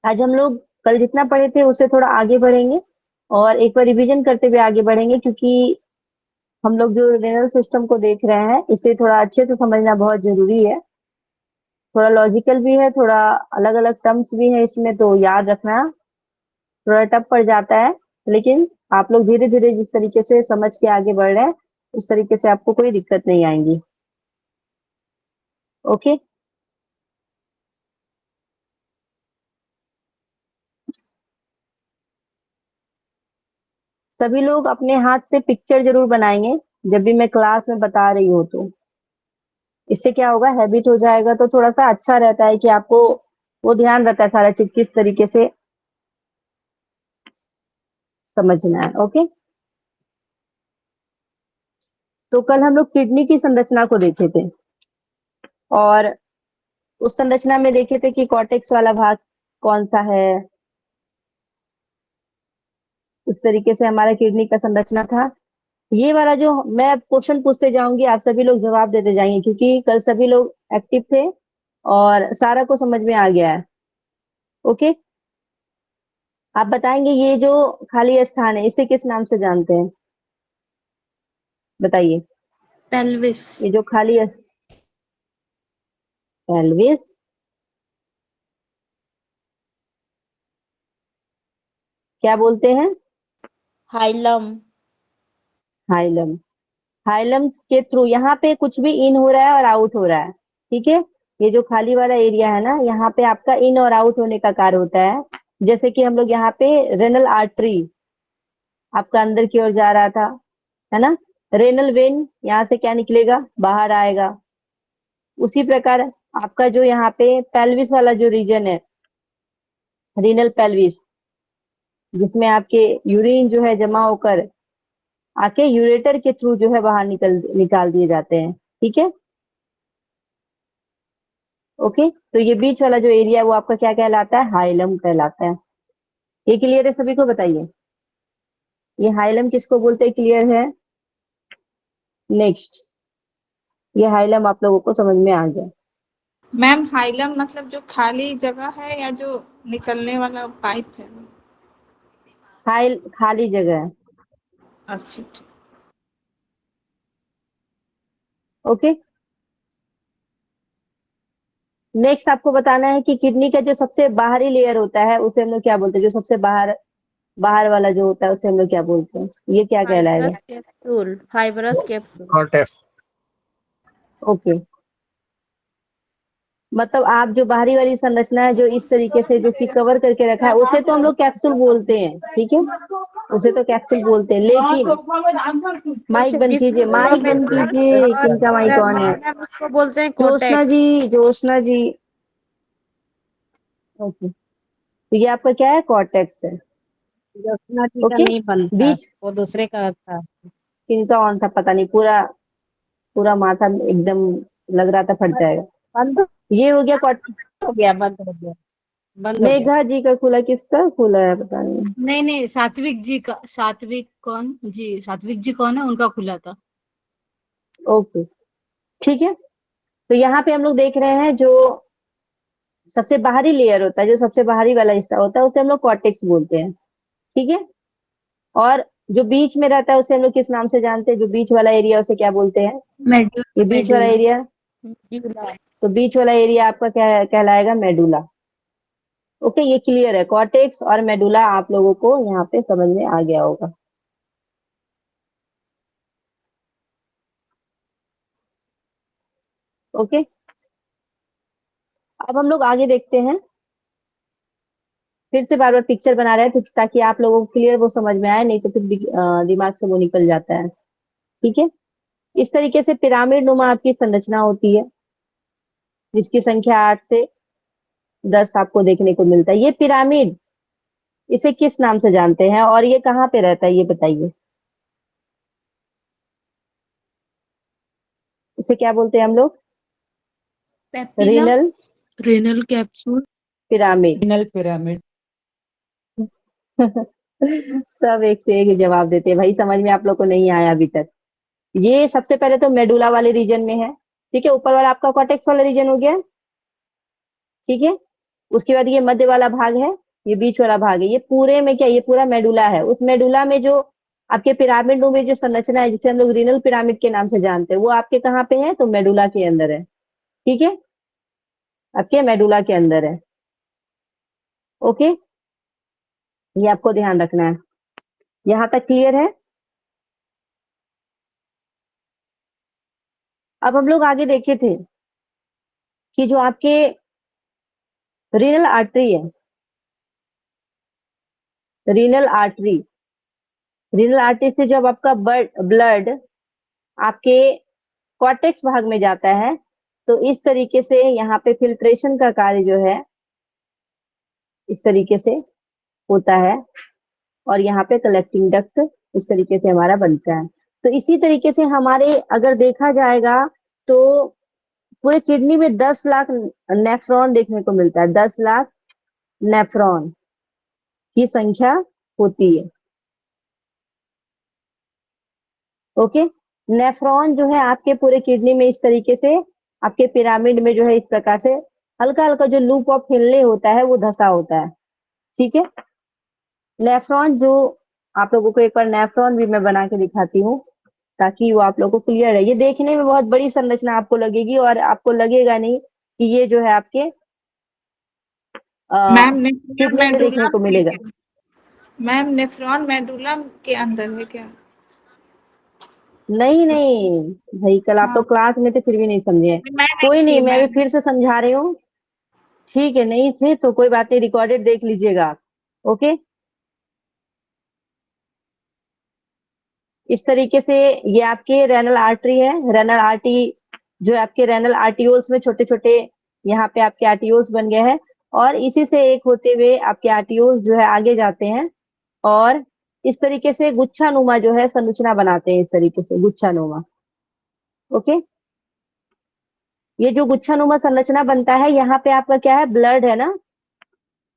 आज हम लोग कल जितना पढ़े थे उससे थोड़ा आगे बढ़ेंगे और एक बार रिवीजन करते हुए आगे बढ़ेंगे, क्योंकि हम लोग जो रेनल सिस्टम को देख रहे हैं इसे थोड़ा अच्छे से समझना बहुत जरूरी है। थोड़ा लॉजिकल भी है, थोड़ा अलग अलग टर्म्स भी है इसमें, तो याद रखना थोड़ा टफ पड़ जाता है। लेकिन आप लोग धीरे धीरे जिस तरीके से समझ के आगे बढ़ रहे हैं उस तरीके से आपको कोई दिक्कत नहीं आएंगी। ओके। सभी लोग अपने हाथ से पिक्चर जरूर बनाएंगे जब भी मैं क्लास में बता रही हूँ, तो इससे क्या होगा, हैबिट हो जाएगा तो थोड़ा सा अच्छा रहता है कि आपको वो ध्यान रहता है सारा चीज किस तरीके से समझना है। ओके। तो कल हम लोग किडनी की संरचना को देखे थे और उस संरचना में देखे थे कि कॉर्टेक्स वाला भाग कौन सा है। इस तरीके से हमारा किडनी का संरचना था। ये वाला जो मैं क्वेश्चन पूछते जाऊंगी आप सभी लोग जवाब देते जाएंगे, क्योंकि कल सभी लोग एक्टिव थे और सारा को समझ में आ गया है। ओके। आप बताएंगे ये जो खाली स्थान है इसे किस नाम से जानते हैं, बताइए। पेल्विस। ये जो खाली पेल्विस, क्या बोलते हैं, हाइलम। हाइलम। हाइलम के थ्रू यहाँ पे कुछ भी इन हो रहा है और आउट हो रहा है, ठीक है। ये जो खाली वाला एरिया है ना, यहाँ पे आपका इन और आउट होने का कार्य होता है। जैसे कि हम लोग यहाँ पे रेनल आर्टरी आपका अंदर की ओर जा रहा था, है ना। रेनल वेन यहाँ से क्या निकलेगा, बाहर आएगा। उसी प्रकार आपका जो यहाँ पे पेल्विस वाला जो रीजन है, रीनल पेल्विस, जिसमें आपके यूरिन जो है जमा होकर आके यूरेटर के थ्रू जो है बाहर निकाल दिए जाते हैं, ठीक है। ओके। तो ये बीच वाला जो एरिया है वो आपका क्या कहलाता है, हाइलम कहलाता है। ये क्लियर है सभी को, बताइए ये हाइलम किसको बोलते हैं, क्लियर है। नेक्स्ट, ये हाइलम आप लोगों को समझ में आ गया। मैम हाइलम मतलब जो खाली जगह है या जो निकलने वाला पाइप है? खाली जगह है। अच्छा ठीक। ओके। नेक्स्ट आपको बताना है कि किडनी का जो सबसे बाहरी लेयर होता है उसे हम लोग क्या बोलते हैं, जो सबसे बाहर बाहर वाला जो होता है उसे हम लोग क्या बोलते हैं, ये क्या कहलाएगा। Fibrous capsule. Fibrous capsule. Cortex. Okay. मतलब आप जो बाहरी वाली संरचना है जो इस तरीके से जो कि कवर करके रखा है उसे तो हम लोग कैप्सूल बोलते हैं, ठीक है, उसे तो कैप्सूल बोलते हैं। लेकिन माइक बंद कीजिए, माइक बंद कीजिए, किनका माइक ऑन है। उसको बोलते हैं जोशना कोटेक्स। जी, जोशना जी। ओके। तो ये आपका क्या है, कॉर्टेक्स है। जोशना जी का ओके। नहीं बनता, बीच वो दूसरे का था। किनका ऑन था पता नहीं, पूरा पूरा माथा एकदम लग रहा था फट जाएगा। बंद ये हो गया हो गया, बंद हो गया, बंद हो गया। मेघा जी का खुला, किसका खुला है पता नहीं। नहीं नहीं, सात्विक जी का। सात्विक कौन जी, सात्विक जी कौन है, उनका खुला था। ओके, ठीक है। तो यहाँ पे हम लोग देख रहे हैं जो सबसे बाहरी लेयर होता है, जो सबसे बाहरी वाला हिस्सा होता है उसे हम लोग कॉर्टेक्स बोलते हैं, ठीक है। और जो बीच में रहता है उसे हम लोग किस नाम से जानते हैं, जो बीच वाला एरिया उसे क्या बोलते हैं, ये बीच वाला मेडुला। एरिया। तो बीच वाला एरिया आपका क्या कहलाएगा, मेडुला। ओके, ये क्लियर है, कॉर्टेक्स और मेडुला आप लोगों को यहाँ पे समझ में आ गया होगा। ओके। अब हम लोग आगे देखते हैं, फिर से बार बार पिक्चर बना रहे हैं तो ताकि आप लोगों को क्लियर वो समझ में आए, नहीं तो फिर दिमाग से वो निकल जाता है, ठीक है। इस तरीके से पिरामिड नुमा आपकी संरचना होती है, जिसकी संख्या 8 से 10 आपको देखने को मिलता है। ये पिरामिड, इसे किस नाम से जानते हैं और ये कहाँ पे रहता है, ये बताइए। इसे क्या बोलते हैं हम लोग, पेपिलम। Renal renal capsule. Pyramid. Renal pyramid. सब एक से एक जवाब देते हैं भाई, समझ में आप लोग को नहीं आया अभी तक। ये सबसे पहले तो मेडुला वाले रीजन में है, ठीक है। ऊपर वाला आपका कॉर्टेक्स वाला रीजन हो गया, ठीक है। उसके बाद ये मध्य वाला भाग है, ये बीच वाला भाग है, ये पूरे में क्या, ये पूरा मेडुला है। उस मेडुला में जो आपके पिरामिड में जो संरचना है जिसे हम लोग रीनल पिरामिड के नाम से जानते हैं, वो आपके कहाँ पे है, तो मेडुला के अंदर है। ठीक है, आपके मेडुला के अंदर है। ओके, ये आपको ध्यान रखना है। यहां तक क्लियर है? अब हम लोग आगे देखे थे कि जो आपके रीनल आर्टरी है, रीनल आर्टरी, रीनल आर्टरी से जब आपका ब्लड आपके कॉर्टेक्स भाग में जाता है, तो इस तरीके से यहाँ पे फिल्ट्रेशन का कार्य जो है इस तरीके से होता है, और यहाँ पे कलेक्टिंग डक्ट इस तरीके से हमारा बनता है। तो इसी तरीके से हमारे अगर देखा जाएगा तो पूरे किडनी में 10 लाख नेफ्रॉन देखने को मिलता है। 10 लाख नेफ्रॉन की संख्या होती है। ओके, नेफ्रॉन जो है आपके पूरे किडनी में इस तरीके से आपके पिरामिड में जो है इस प्रकार से हल्का हल्का जो लूप ऑफ हिलने होता है वो धसा होता है। ठीक है, नेफ्रॉन जो आप लोगों को एक बार नेफ्रॉन भी मैं बना के दिखाती हूँ ताकि वो आप लोगों को क्लियर है। ये देखने में बहुत बड़ी संरचना आपको लगेगी और आपको लगेगा नहीं कि ये जो है आपके मैम किडनी में देखने को मिलेगा। मैम नेफ्रॉन मेडुला के अंदर है क्या? नहीं नहीं भाई, कल आप हाँ, लोग क्लास में थे फिर भी नहीं समझे। मैं कोई नहीं, थी मैं भी मैम। फिर से समझा रही हूँ। ठीक है, नहीं थे तो कोई बात नहीं, रिकॉर्डेड देख लीजिएगा आप। ओके, इस तरीके से ये आपके रेनल आर्टरी है। रेनल आर्टरी जो है आपके रेनल आर्टियोल्स में छोटे छोटे यहाँ पे आपके आर्टियोल्स बन गए हैं, और इसी से एक होते हुए आपके आर्टियोल्स जो है आगे जाते हैं और इस तरीके से गुच्छानुमा जो है संरचना बनाते हैं, इस तरीके से गुच्छानुमा। ओके, ये जो गुच्छानुमा संरचना बनता है, यहाँ पे आपका क्या है, ब्लड है ना,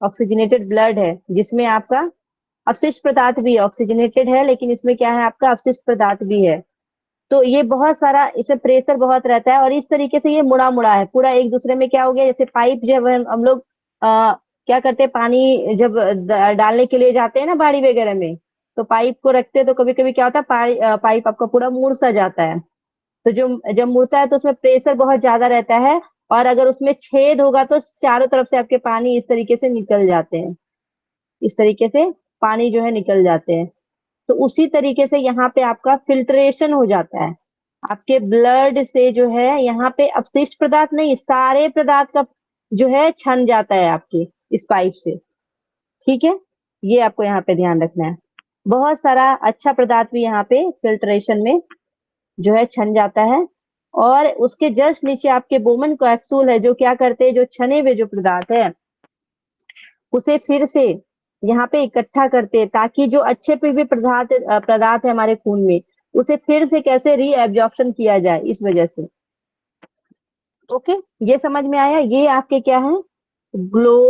ऑक्सीजनेटेड ब्लड है, जिसमें आपका अपशिष्ट पदार्थ भी है। ऑक्सीजनेटेड है लेकिन इसमें क्या है, आपका अपशिष्ट पदार्थ भी है। तो ये बहुत सारा, इसमें प्रेशर बहुत रहता है और इस तरीके से ये मुड़ा मुड़ा है पूरा एक दूसरे में। क्या हो गया, जैसे पाइप जब हम लोग क्या करते हैं, पानी जब डालने के लिए जाते हैं ना बाड़ी वगैरह में, तो पाइप को रखते हैं तो कभी कभी क्या होता है, पाइप आपका पूरा मुड़ सा जाता है। तो जो जब मुड़ता है तो उसमें प्रेशर बहुत ज्यादा रहता है, और अगर उसमें छेद होगा तो चारों तरफ से आपके पानी इस तरीके से निकल जाते हैं, इस तरीके से पानी जो है निकल जाते हैं। तो उसी तरीके से यहाँ पे आपका फिल्ट्रेशन हो जाता है। आपके ब्लड से जो है यहाँ पे अपशिष्ट पदार्थ नहीं, सारे पदार्थ का जो है छन जाता है आपके इस पाइप से। ठीक है, ये आपको यहाँ पे ध्यान रखना है। बहुत सारा अच्छा पदार्थ भी यहाँ पे फिल्ट्रेशन में जो है छन जाता है, और उसके जस्ट नीचे आपके बोमन कैप्सूल है, जो क्या करते हैं, जो छने हुए जो पदार्थ है उसे फिर से यहाँ पे इकट्ठा करते हैं, ताकि जो अच्छे पे भी पदार्थ पदार्थ है हमारे खून में, उसे फिर से कैसे रीएब्जॉर्प्शन किया जाए, इस वजह से। ओके, ये समझ में आया? ये आपके क्या है, ग्लोमेरुलस,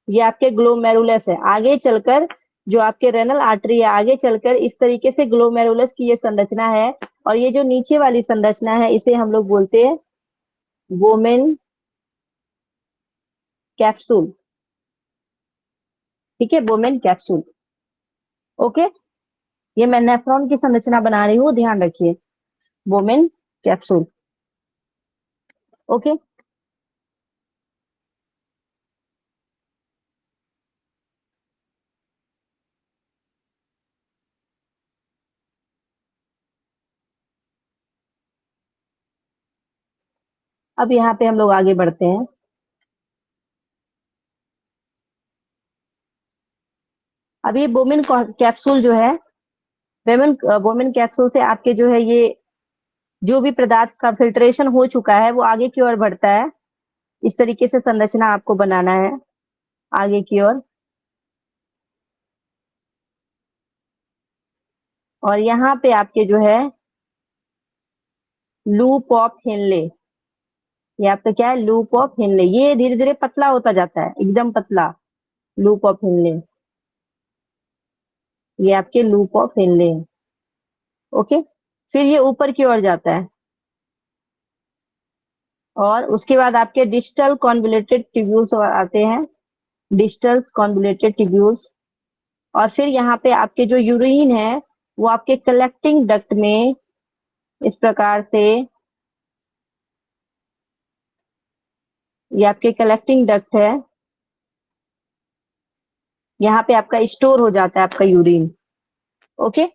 ये आपके ग्लोमेरुलस है। आगे चलकर जो आपके रेनल आर्टरी है, आगे चलकर इस तरीके से ग्लोमेरुलस की ये संरचना है, और ये जो नीचे वाली संरचना है इसे हम लोग बोलते हैं वोमेन कैप्सूल। ठीक है, वोमेन कैप्सूल। ओके, ये मैं नेफ्रॉन की संरचना बना रही हूँ, ध्यान रखिए, वोमेन कैप्सूल। ओके, अब यहाँ पे हम लोग आगे बढ़ते हैं। अब ये वोमेन कैप्सूल जो है, वोमेन कैप्सूल से आपके जो है ये जो भी पदार्थ का फिल्ट्रेशन हो चुका है वो आगे की ओर बढ़ता है। इस तरीके से संरचना आपको बनाना है आगे की ओर, और यहाँ पे आपके जो है लूप ऑफ हेनले, ये आपका क्या है, लूप ऑफ हेनले, ये धीरे धीरे पतला होता जाता है, एकदम पतला लूप ऑफ हेनले, ये आपके लूप ऑफ हेनले है। ओके, फिर ये ऊपर की ओर जाता है, और उसके बाद आपके डिस्टल कॉन्वोल्यूटेड ट्यूब्यूल्स आते हैं, डिस्टल कॉन्वोल्यूटेड ट्यूब्यूल्स। और फिर यहाँ पे आपके जो यूरिन है वो आपके कलेक्टिंग डक्ट में इस प्रकार से, ये आपके कलेक्टिंग डक्ट है, यहाँ पे आपका स्टोर हो जाता है आपका यूरिन। ओके,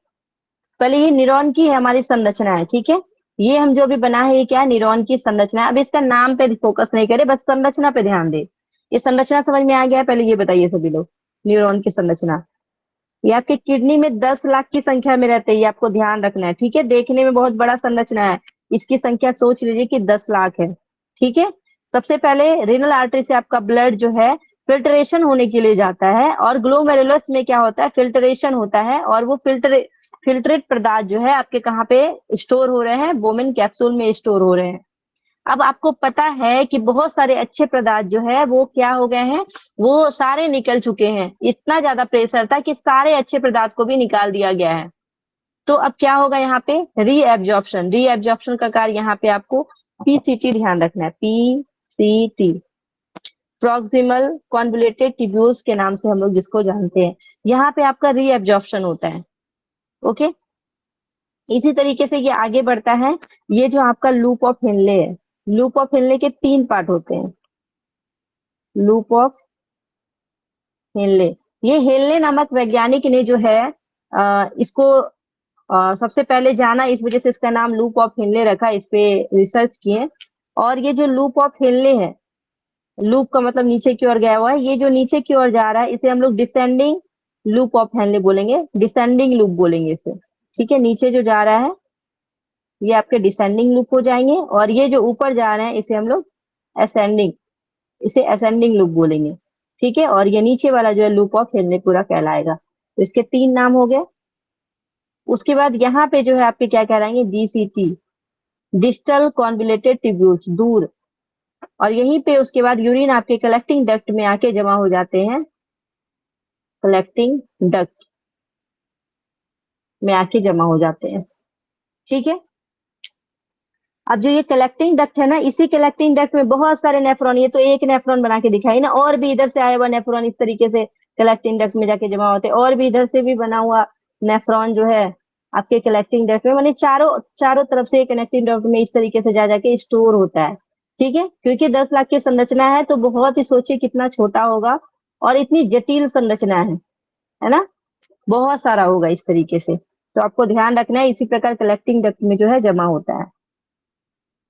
पहले ये न्यूरॉन की है हमारी संरचना है, ठीक है। ये हम जो अभी बना है ये क्या है, न्यूरॉन की संरचना है। अब इसका नाम पे फोकस नहीं करे, बस संरचना पे ध्यान दे। ये संरचना समझ में आ गया है? पहले ये बताइए सभी लोग, न्यूरॉन की संरचना। ये आपके किडनी में 10 लाख की संख्या में रहते हैं, ये आपको ध्यान रखना है, ठीक है। देखने में बहुत बड़ा संरचना है, इसकी संख्या सोच लीजिए कि 10 लाख है, ठीक है। सबसे पहले रेनल आर्टरी से आपका ब्लड जो है फिल्ट्रेशन होने के लिए जाता है, और ग्लोमेरुलस में क्या होता है, फिल्ट्रेशन होता है, और वो फिल्ट्रेट पदार्थ जो है आपके कहाँ पे स्टोर हो रहे हैं, बोमेन कैप्सूल में स्टोर हो रहे हैं। अब आपको पता है कि बहुत सारे अच्छे पदार्थ जो है वो क्या हो गए हैं, वो सारे निकल चुके हैं। इतना ज्यादा प्रेशर था कि सारे अच्छे पदार्थ को भी निकाल दिया गया है। तो अब क्या होगा यहाँ पे, रीएब्जॉर्प्शन। रीएब्जॉर्प्शन का कार्य यहाँ पे आपको पीसीटी ध्यान रखना है, पीसीटी, प्रॉक्सिमल कॉन्वोल्यूटेड ट्यूब्यूल्स के नाम से हम लोग जिसको जानते हैं। यहाँ पे आपका रीएब्जॉर्प्शन होता है। ओके, इसी तरीके से ये आगे बढ़ता है। ये जो आपका लूप ऑफ हेनले है, लूप ऑफ हेनले के 3 पार्ट होते हैं। लूप ऑफ हेनले, ये हेनले नामक वैज्ञानिक ने जो है इसको सबसे पहले जाना, इस वजह से इसका नाम लूप ऑफ हेनले रखा, इस पे रिसर्च किए। और ये जो लूप ऑफ हेनले है, लूप का मतलब नीचे की ओर गया हुआ है, ये जो नीचे की ओर जा रहा है इसे हम लोग डिसेंडिंग लूप ऑफ हेनले बोलेंगे, डिसेंडिंग लूप बोलेंगे इसे, ठीक है। नीचे जो जा रहा है ये आपके डिसेंडिंग लूप हो जाएंगे, और ये जो ऊपर जा रहे हैं इसे हम लोग असेंडिंग, इसे असेंडिंग लूप बोलेंगे, ठीक है। और ये नीचे वाला जो है लूप ऑफ हेनले पूरा कहलाएगा। तो इसके 3 नाम हो गए। उसके बाद यहाँ पे जो है आपके क्या कहलाएंगे, डीसीटी, डिस्टल कॉन्वोल्यूटेड ट्यूब्यूल्स, दूर। और यहीं पे उसके बाद यूरिन आपके कलेक्टिंग डक्ट में आके जमा हो जाते हैं, कलेक्टिंग डक्ट में आके जमा हो जाते हैं, ठीक है। अब जो ये कलेक्टिंग डक्ट है ना, इसी कलेक्टिंग डक्ट में बहुत सारे नेफ्रॉन, ये तो एक नेफ्रॉन बना के दिखाई ना, और भी इधर से आया हुआ नेफ्रॉन इस तरीके से कलेक्टिंग डक्ट में जाके जमा होते हैं, और भी इधर से भी बना हुआ नेफ्रॉन जो है आपके कलेक्टिंग डक्ट में, माने चारों तरफ से कनेक्टिंग डक्ट में इस तरीके से जा जाके स्टोर होता है, ठीक है। क्योंकि 10 लाख की संरचना है तो बहुत ही सोचिए कितना छोटा होगा, और इतनी जटिल संरचना है ना, बहुत सारा होगा इस तरीके से। तो आपको ध्यान रखना है, इसी प्रकार कलेक्टिंग डक्ट में जो है जमा होता है।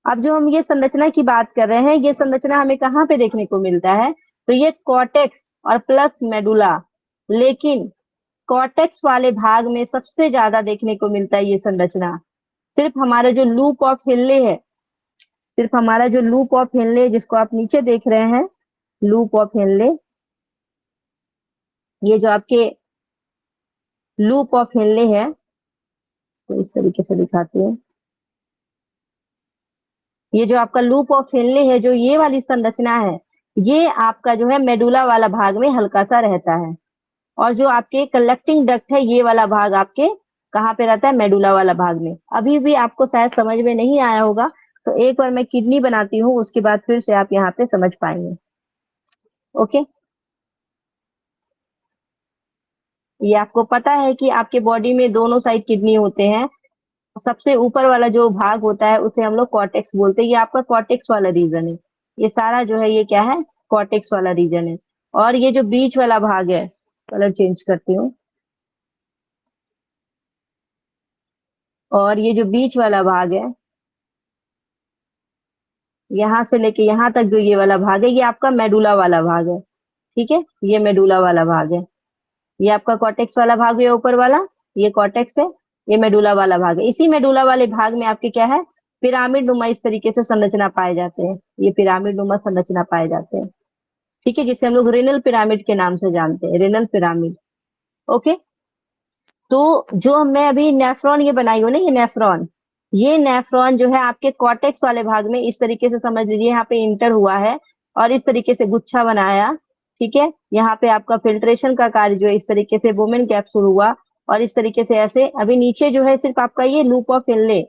अब जो हम ये संरचना की बात कर रहे हैं, ये संरचना हमें कहाँ पे देखने को मिलता है, तो ये कॉर्टेक्स और प्लस मेडुला, लेकिन कॉर्टेक्स वाले भाग में सबसे ज्यादा देखने को मिलता है ये संरचना। सिर्फ हमारा जो लूप ऑफ हेनले है, सिर्फ हमारा जो लूप ऑफ हेनले जिसको आप नीचे देख रहे हैं, लूप ऑफ हेनले, ये जो आपके लूप ऑफ हेनले है, तो इस तरीके से दिखाते हैं। ये जो आपका लूप ऑफ हेनले है, जो ये वाली संरचना है, ये आपका जो है मेडुला वाला भाग में हल्का सा रहता है, और जो आपके कलेक्टिंग डक्ट है ये वाला भाग आपके कहाँ पे रहता है, मेडुला वाला भाग में। अभी भी आपको शायद समझ में नहीं आया होगा, तो एक बार मैं किडनी बनाती हूँ, उसके बाद फिर से आप यहाँ पे समझ पाएंगे। ओके, ये आपको पता है कि आपके बॉडी में दोनों साइड किडनी होते हैं, सबसे ऊपर वाला जो भाग होता है उसे हम लोग कॉर्टेक्स बोलते हैं, ये आपका कॉर्टेक्स वाला रीजन है। ये सारा जो है ये क्या है, कॉर्टेक्स वाला रीजन है। और ये जो बीच वाला भाग है, कलर चेंज करती हूँ, और ये जो बीच वाला भाग है, यहाँ से लेके यहाँ तक जो ये वाला भाग है, ये आपका मेडुला वाला भाग है, ठीक है। ये मेडुला वाला भाग है, ये आपका कॉर्टेक्स वाला भाग है ऊपर वाला, ये कॉर्टेक्स है, ये मेडुला वाला भाग है। इसी मेडुला वाले भाग में आपके क्या है, पिरामिड नुमा इस तरीके से संरचना पाए जाते हैं, ये पिरामिड नुमा संरचना पाए जाते हैं, ठीक है, जिसे हम लोग रेनल पिरामिड के नाम से जानते हैं, रेनल पिरामिड। ओके, तो जो मैं अभी नेफ्रॉन ये बनाई हूँ ना, ये नेफ्रॉन जो है आपके कॉर्टेक्स वाले भाग में इस तरीके से समझ लीजिए, यहाँ पे इंटर हुआ है और इस तरीके से गुच्छा बनाया, ठीक है। यहाँ पे आपका फिल्ट्रेशन का कार्य जो है इस तरीके से बोमेन कैप्सूल हुआ, और इस तरीके से ऐसे अभी नीचे जो है सिर्फ आपका ये लूप ऑफ हेनले,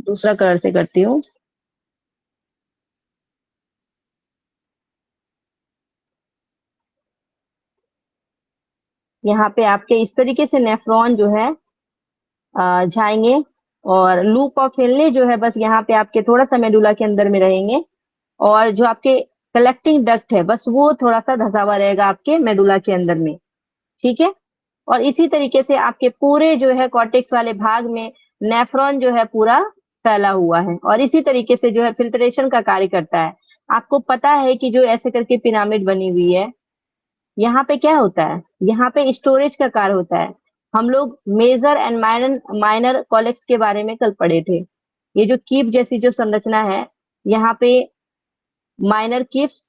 दूसरा कलर से करती हूँ, यहाँ पे आपके इस तरीके से नेफ्रॉन जो है जाएंगे, और लूप ऑफ हेनले जो है बस यहाँ पे आपके थोड़ा सा मेडुला के अंदर में रहेंगे, और जो आपके कलेक्टिंग डक्ट है बस वो थोड़ा सा धसा हुआ रहेगा आपके मेडुला के अंदर में। ठीक है, और इसी तरीके से आपके पूरे जो है कॉर्टेक्स वाले भाग में नेफ्रॉन जो है पूरा फैला हुआ है, और इसी तरीके से जो है फिल्ट्रेशन का कार्य करता है। आपको पता है कि जो ऐसे करके पिरामिड बनी हुई है, यहाँ पे क्या होता है, यहाँ पे स्टोरेज का कार्य होता है। हम लोग मेजर एंड माइनर कॉलेक्स के बारे में कल पढ़े थे। ये जो कीप जैसी जो संरचना है, यहाँ पे माइनर कीप्स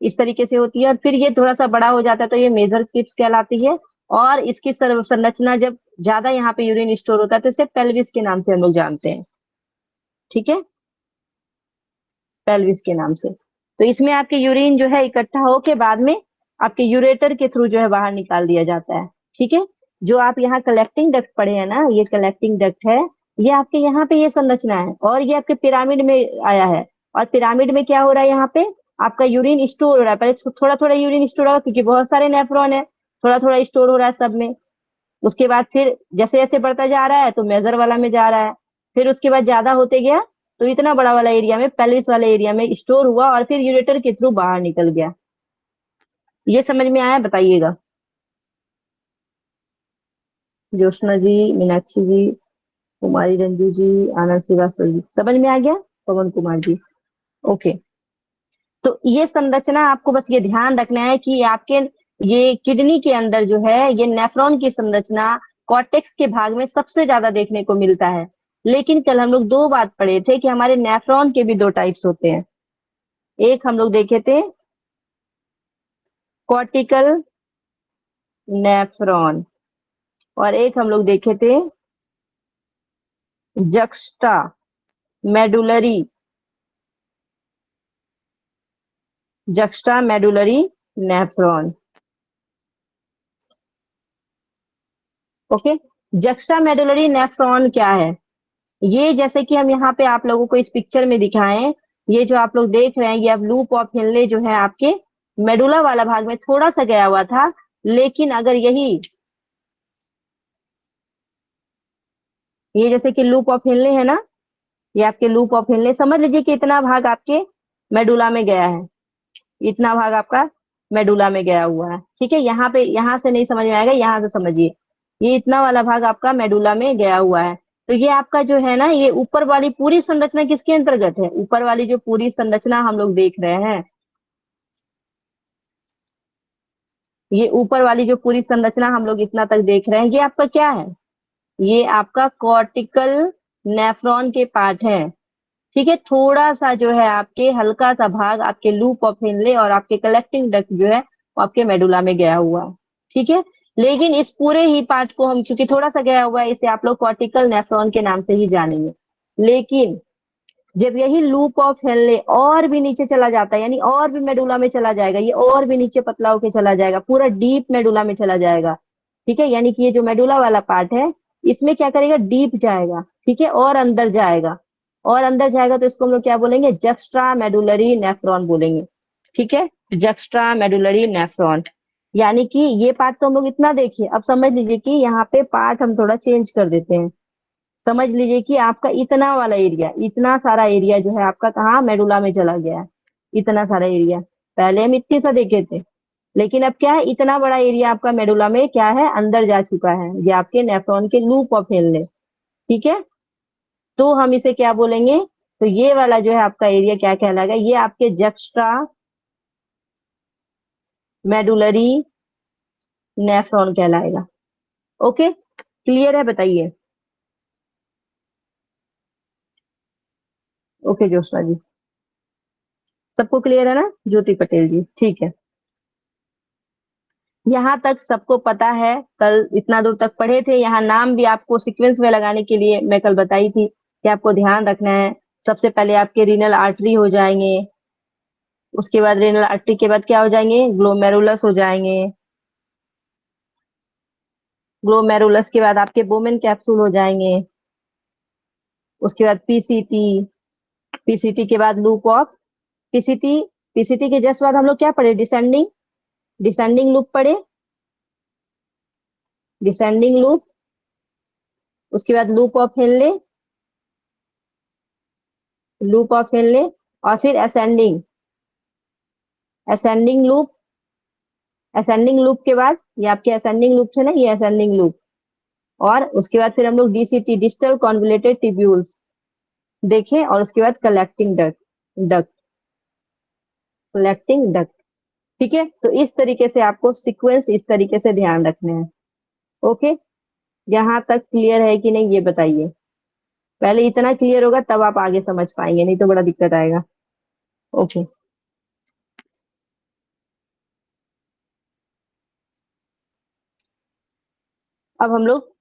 इस तरीके से होती है, और फिर ये थोड़ा सा बड़ा हो जाता है तो ये मेजर कीप्स कहलाती है, और इसकी संरचना जब ज्यादा यहाँ पे यूरिन स्टोर होता है तो इसे पेल्विस के नाम से हम लोग जानते हैं। ठीक है, पेल्विस के नाम से। तो इसमें आपके यूरिन जो है इकट्ठा होके बाद में आपके यूरेटर के थ्रू जो है बाहर निकाल दिया जाता है। ठीक है, जो आप यहाँ कलेक्टिंग डक्ट पढ़े हैं ना, ये कलेक्टिंग डक्ट है, ये आपके यहाँ पे ये संरचना है, और ये आपके पिरामिड में आया है। और पिरामिड में क्या हो रहा है, यहाँ पे आपका यूरिन स्टोर हो रहा है। पहले थोड़ा थोड़ा यूरिन स्टोर होगा क्योंकि बहुत सारे नेफ्रॉन है, थोड़ा थोड़ा स्टोर हो रहा है सब में। उसके बाद फिर जैसे जैसे बढ़ता जा रहा है तो मेजर वाला में जा रहा है, फिर उसके बाद ज्यादा होते गया तो इतना बड़ा वाला एरिया में, पेल्विस वाले एरिया में स्टोर हुआ, और फिर यूरेटर के थ्रू बाहर निकल गया। ये समझ में आया, बताइएगा। ज्योत्सना जी, मीनाक्षी जी, कुमारी रंजू जी, आनंद श्रीवास्तव जी, समझ में आ गया। पवन कुमार जी, ओके। तो ये संरचना आपको बस ये ध्यान रखना है कि आपके ये किडनी के अंदर जो है ये नेफ्रॉन की संरचना कॉर्टेक्स के भाग में सबसे ज्यादा देखने को मिलता है। लेकिन कल हम लोग दो बात पढ़े थे कि हमारे नेफ्रॉन के भी दो टाइप्स होते हैं। एक हम लोग देखे थे कॉर्टिकल नेफ्रॉन, और एक हम लोग देखे थे juxta medullary nephron. Okay, juxta medullary nephron क्या है, ये जैसे कि हम यहाँ पे आप लोगों को इस पिक्चर में दिखाएं, ये जो आप लोग देख रहे हैं ये अब लूप ऑफ हेनले जो है आपके मेडुला वाला भाग में थोड़ा सा गया हुआ था। लेकिन अगर यही ये जैसे कि लूप ऑफ हेनले है ना, ये आपके लूप ऑफ हेनले, समझ लीजिए कि इतना भाग आपके मेडुला में गया है, इतना भाग आपका मेडुला में गया हुआ है। ठीक है, यहाँ पे यहाँ से नहीं समझ में आएगा, यहाँ से समझिए, ये इतना वाला भाग आपका मेडुला में गया हुआ है। तो ये आपका जो है ना, ये ऊपर वाली पूरी संरचना किसके अंतर्गत है, ऊपर वाली जो पूरी संरचना हम लोग देख रहे हैं, ये ऊपर वाली जो पूरी संरचना हम लोग इतना तक देख रहे हैं, ये आपका क्या है, ये आपका कॉर्टिकल नेफ्रॉन के पार्ट है। ठीक है, थोड़ा सा जो है आपके हल्का सा भाग आपके लूप ऑफ हेनले और आपके कलेक्टिंग डक्ट जो है वो आपके मेडुला में गया हुआ है। ठीक है, लेकिन इस पूरे ही पार्ट को हम, क्योंकि थोड़ा सा गया हुआ है, इसे आप लोग कॉर्टिकल नेफ्रॉन के नाम से ही जानेंगे। लेकिन जब यही लूप ऑफ हेनले और भी नीचे चला जाता है, यानी और भी मेडुला में चला जाएगा, ये और भी नीचे पतला होके चला जाएगा, पूरा डीप मेडुला में चला जाएगा। ठीक है, यानी कि ये जो मेडुला वाला पार्ट है इसमें क्या करेगा, डीप जाएगा। ठीक है, और अंदर जाएगा, और अंदर जाएगा तो इसको हम लोग क्या बोलेंगे, जक्स्ट्रा मेडुलरी नेफ्रॉन बोलेंगे। ठीक है, जक्स्ट्रा मेडुलरी नेफ्रॉन, यानी कि ये पार्ट तो हम लोग इतना देखिए। अब समझ लीजिए कि यहाँ पे पार्ट हम थोड़ा चेंज कर देते हैं। समझ लीजिए कि आपका इतना वाला एरिया, इतना सारा एरिया जो है आपका कहाँ, मेडुला में चला गया है। इतना सारा एरिया पहले हम इतनी सा देखे थे, लेकिन अब क्या है, इतना बड़ा एरिया आपका मेडुला में क्या है, अंदर जा चुका है। ये आपके नेफ्रॉन के लूप ऑफ हेनले। ठीक है, तो हम इसे क्या बोलेंगे, तो ये वाला जो है आपका एरिया क्या कहलाएगा, ये आपके जक्स्ट्रा मेडुलरी नेफ्रॉन कहलाएगा। ओके, क्लियर है, बताइए। ओके ज्योत्सना जी, सबको क्लियर है ना, ज्योति पटेल जी, ठीक है। यहाँ तक सबको पता है, कल इतना दूर तक पढ़े थे। यहाँ नाम भी आपको सीक्वेंस में लगाने के लिए मैं कल बताई थी कि आपको ध्यान रखना है। सबसे पहले आपके रीनल आर्टरी हो जाएंगे, उसके बाद रीनल आर्टरी के बाद क्या हो जाएंगे, ग्लोमेरुलस हो जाएंगे, ग्लोमेरुलस के बाद आपके बोमेन कैप्सूल हो जाएंगे, उसके बाद पीसीटी, पीसीटी के बाद लूप ऑफ पीसीटी, पीसीटी के जस्ट बाद हम लोग क्या पढ़े, डिसेंडिंग लूप पढ़े। डिसेंडिंग लूप, उसके बाद loop of Henle, loop of Henle, और फिर ascending, ascending loop, ascending loop के बाद ये आपके असेंडिंग लूप थे ना, ये असेंडिंग लूप, और उसके बाद फिर हम लोग डीसीटी, डिजिटल कॉन्वोल्यूटेड ट्यूब्यूल्स देखें, और उसके बाद collecting duct, duct, collecting duct. ठीक है, तो इस तरीके से आपको सीक्वेंस इस तरीके से ध्यान रखना है। ओके, यहाँ तक क्लियर है कि नहीं ये बताइए। पहले इतना क्लियर होगा तब आप आगे समझ पाएंगे, नहीं तो बड़ा दिक्कत आएगा। ओके, अब हम लोग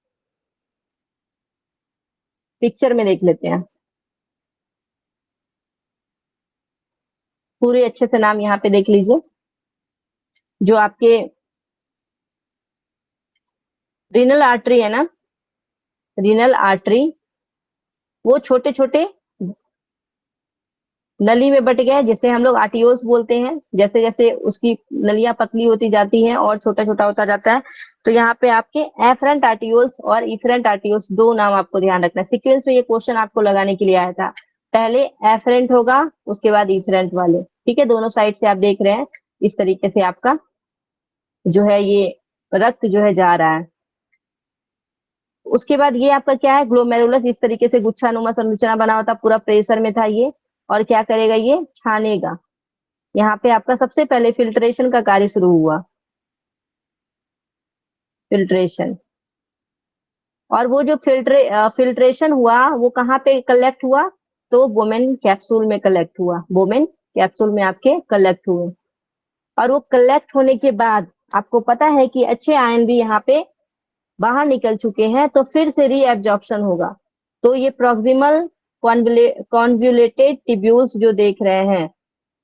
पिक्चर में देख लेते हैं। पूरे अच्छे से नाम यहाँ पे देख लीजिए। जो आपके रीनल आर्टरी है ना, रीनल आर्टरी वो छोटे छोटे नली में बट गया, जिसे हम लोग आर्टियोल्स बोलते हैं। जैसे जैसे उसकी नलियां पतली होती जाती हैं और छोटा छोटा होता जाता है, तो यहाँ पे आपके एफरेंट आर्टियोल्स और इफरेंट आर्टियोल्स, दो नाम आपको ध्यान रखना है। सीक्वेंस में ये क्वेश्चन आपको लगाने के लिए आया था। पहले एफरेंट होगा, उसके बाद इफरेंट वाले। ठीक है, दोनों साइड से आप देख रहे हैं इस तरीके से आपका जो है ये रक्त जो है जा रहा है। उसके बाद ये आपका क्या है, ग्लोमेरुलस, इस तरीके से गुच्छानुमा संरचना बना होता, पूरा प्रेशर में था ये, और क्या करेगा ये, छानेगा। यहाँ पे आपका सबसे पहले फिल्ट्रेशन का कार्य शुरू हुआ, फिल्ट्रेशन। और वो जो फिल्ट्रेशन हुआ वो कहाँ पे कलेक्ट हुआ, तो बोमेन कैप्सूल में कलेक्ट हुआ, बोमेन कैप्सूल में आपके कलेक्ट हुए। और वो कलेक्ट होने के बाद आपको पता है कि अच्छे आयन भी यहाँ पे बाहर निकल चुके हैं, तो फिर से रीएब्जॉर्प्शन होगा। तो ये प्रॉक्सिमल कॉन्वोल्यूटेड ट्यूब्यूल्स जो देख रहे हैं,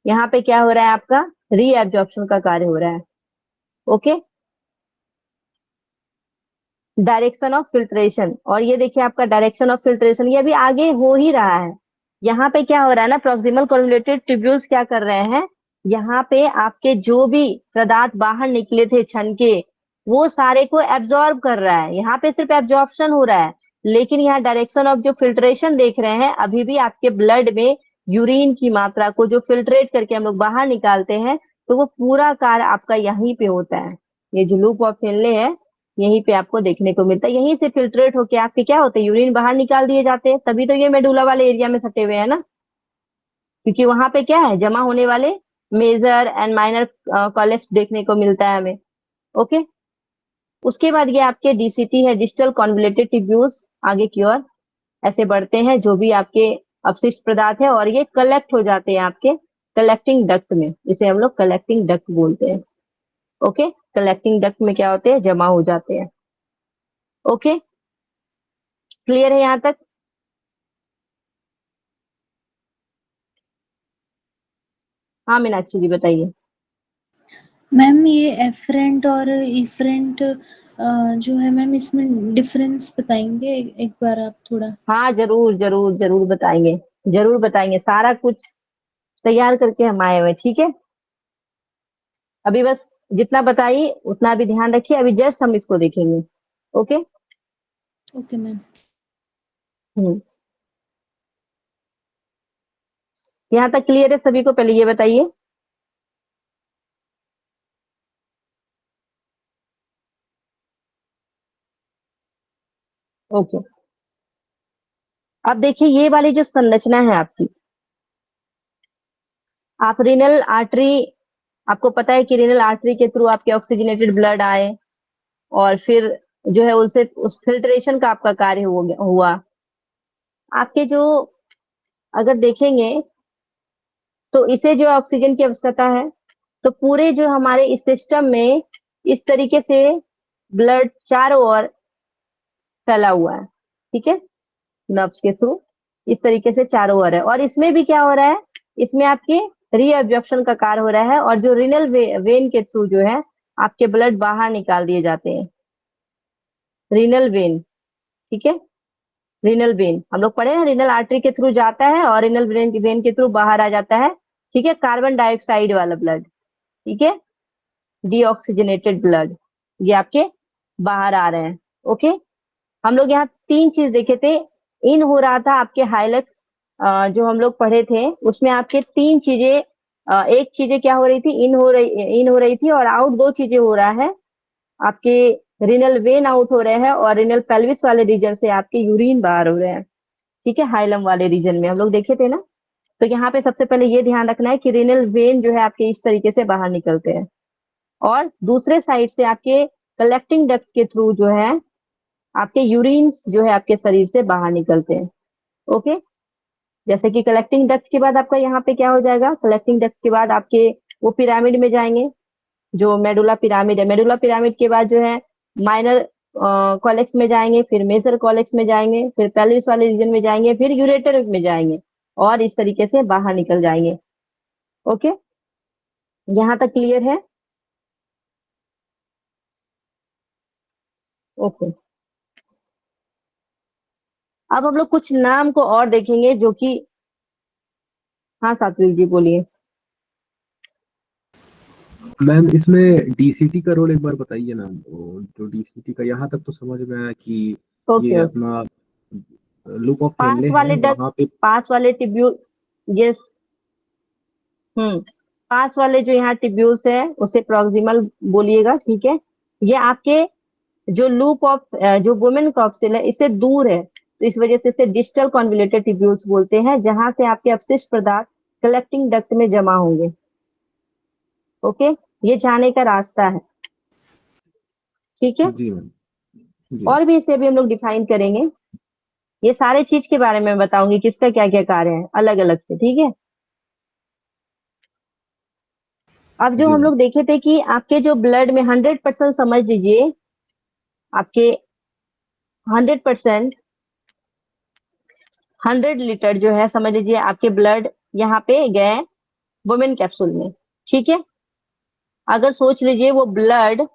यहाँ पे क्या हो रहा है, आपका रीएब्जॉर्प्शन का कार्य हो रहा है। ओके, डायरेक्शन ऑफ फिल्ट्रेशन, और ये देखिए आपका डायरेक्शन ऑफ फिल्ट्रेशन ये भी आगे हो ही रहा है। यहाँ पे क्या हो रहा है ना, प्रॉक्सिमल कॉन्वोल्यूटेड ट्यूब्यूल्स क्या कर रहे हैं, यहाँ पे आपके जो भी पदार्थ बाहर निकले थे छन के, वो सारे को एब्जॉर्ब कर रहा है। यहाँ पे सिर्फ एब्जॉर्प्शन हो रहा है, लेकिन यहाँ डायरेक्शन ऑफ जो फिल्ट्रेशन देख रहे हैं, अभी भी आपके ब्लड में यूरिन की मात्रा को जो फिल्ट्रेट करके हम लोग बाहर निकालते हैं, तो वो पूरा कार्य आपका यहीं पे होता है। ये जो लूप ऑफ हेनले है, यहीं पे आपको देखने को मिलता है। यहीं से फिल्ट्रेट होके आपके क्या होते हैं, यूरिन बाहर निकाल दिए जाते हैं। तभी तो ये मेडुला वाले एरिया में सटे हुए हैं ना, क्योंकि वहां पे क्या है, जमा होने वाले मेजर एंड माइनर कॉलेप्स देखने को मिलता है हमें। ओके, उसके बाद ये आपके डीसीटी है, डिजिटल कॉन्वोल्यूटेड ट्यूब्यूल्स, आगे की ओर ऐसे बढ़ते हैं जो भी आपके अवशिष्ट पदार्थ है, और ये कलेक्ट हो जाते हैं आपके कलेक्टिंग डक्ट में, इसे हम लोग कलेक्टिंग डक्ट बोलते हैं। ओके, कलेक्टिंग डक्ट में क्या होते हैं, जमा हो जाते हैं। ओके, क्लियर है यहाँ तक? हाँ मीनाक्षी जी बताइए। मैम ये एफरेंट और इफरेंट जो है मैम, इसमें डिफरेंस बताएंगे एक बार आप थोड़ा? हाँ जरूर जरूर जरूर बताएंगे, जरूर बताएंगे, सारा कुछ तैयार करके हम आए हुए। ठीक है, अभी बस जितना बताइए उतना भी ध्यान रखिए, अभी जस्ट हम इसको देखेंगे। Okay, okay ma'am. यहाँ तक क्लियर है सभी को? पहले ये बताइए। ओके, अब देखिए ये वाली जो संरचना है आपकी, आप रीनल आर्टरी, आपको पता है कि रीनल आर्टरी के थ्रू आपके ऑक्सीजनेटेड ब्लड आए, और फिर जो है उससे उस फिल्ट्रेशन का आपका कार्य हुआ। आपके जो अगर देखेंगे तो इसे जो ऑक्सीजन की आवश्यकता है, तो पूरे जो हमारे इस सिस्टम में इस तरीके से ब्लड चारों ओर फैला हुआ है। ठीक है, नर्व्स के थ्रू इस तरीके से चारों ओर है, और इसमें भी क्या हो रहा है, इसमें आपके रीअब्जॉर्प्शन का कार्य हो रहा है, और जो रीनल वेन के थ्रू जो है आपके ब्लड बाहर निकाल दिए जाते हैं, रीनल वेन। ठीक है, रीनल वेन हम लोग पढ़े ना, रीनल आर्टरी के थ्रू जाता है और रीनल वेन के थ्रू बाहर आ जाता है। ठीक है, कार्बन डाइऑक्साइड वाला ब्लड, ठीक है, डीऑक्सीजनेटेड ब्लड, ये आपके बाहर आ रहे हैं। ओके, हम लोग यहाँ 3 चीज देखे थे। इन हो रहा था आपके हाइलक्स, जो हम लोग पढ़े थे उसमें आपके 3 चीजें, एक चीजें क्या हो रही थी, इन हो रही थी, और आउट 2 चीजें हो रहा है। आपके रिनल वेन आउट हो रहे हैं और रिनल पेल्विस वाले रीजन से आपके यूरिन बाहर हो रहे हैं। ठीक है, हाइलम वाले रीजन में हम लोग देखे थे ना। तो यहाँ पे सबसे पहले ये ध्यान रखना है कि रिनल वेन जो है आपके इस तरीके से बाहर निकलते हैं, और दूसरे साइड से आपके कलेक्टिंग डक्ट के थ्रू जो है आपके यूरिन्स जो है आपके शरीर से बाहर निकलते हैं। ओके, जैसे कि कलेक्टिंग डक्ट के बाद आपका यहाँ पे क्या हो जाएगा, कलेक्टिंग डक्ट के बाद आपके वो पिरामिड में जाएंगे, जो मेडुला पिरामिड है। मेडुला पिरामिड के बाद जो है माइनर कॉलेक्स में जाएंगे, फिर मेजर कॉलेक्स में जाएंगे, फिर पेल्विस वाले रीजन में जाएंगे, फिर यूरेटर में जाएंगे, और इस तरीके से बाहर निकल जाएंगे। ओके, यहाँ तक क्लियर है? ओके, अब हम लोग कुछ नाम को और देखेंगे जो कि, हाँ सात्विक जी बोलिए। मैम इसमें डीसीटी का रोल एक बार बताइए ना। जो डीसीटी का, यहाँ तक तो समझ में आया कि ये ओके, अपना लूप ऑफ पास हेनले वाले है, डक्ट, वहां पे पास वाले टिब्यूल, यस, पास वाले जो यहाँ टिब्यूल्स है उसे प्रॉक्सिमल बोलिएगा। ठीक है, ये आपके जो लूप ऑफ, जो वुमेन कॉक्सिल है इससे दूर है, तो इस वजह से इसे डिस्टल कॉन्वोल्यूटेड टिब्यूल्स बोलते हैं, जहां से आपके अपशिष्ट पदार्थ कलेक्टिंग डक्ट में जमा होंगे। ओके, ये जाने का रास्ता है। ठीक है, जी मैम, जी और भी इसे भी हम लोग डिफाइन करेंगे। ये सारे चीज के बारे में बताऊंगी, किसका क्या क्या कार्य है अलग अलग से। ठीक है, अब जो जी हम मैम। लोग देखे थे कि आपके जो ब्लड में 100% समझ लीजिए, आपके 100%, 100 लीटर जो है समझ लीजिए आपके ब्लड यहाँ पे गए वुमेन कैप्सूल में। ठीक है, अगर सोच लीजिए वो ब्लड,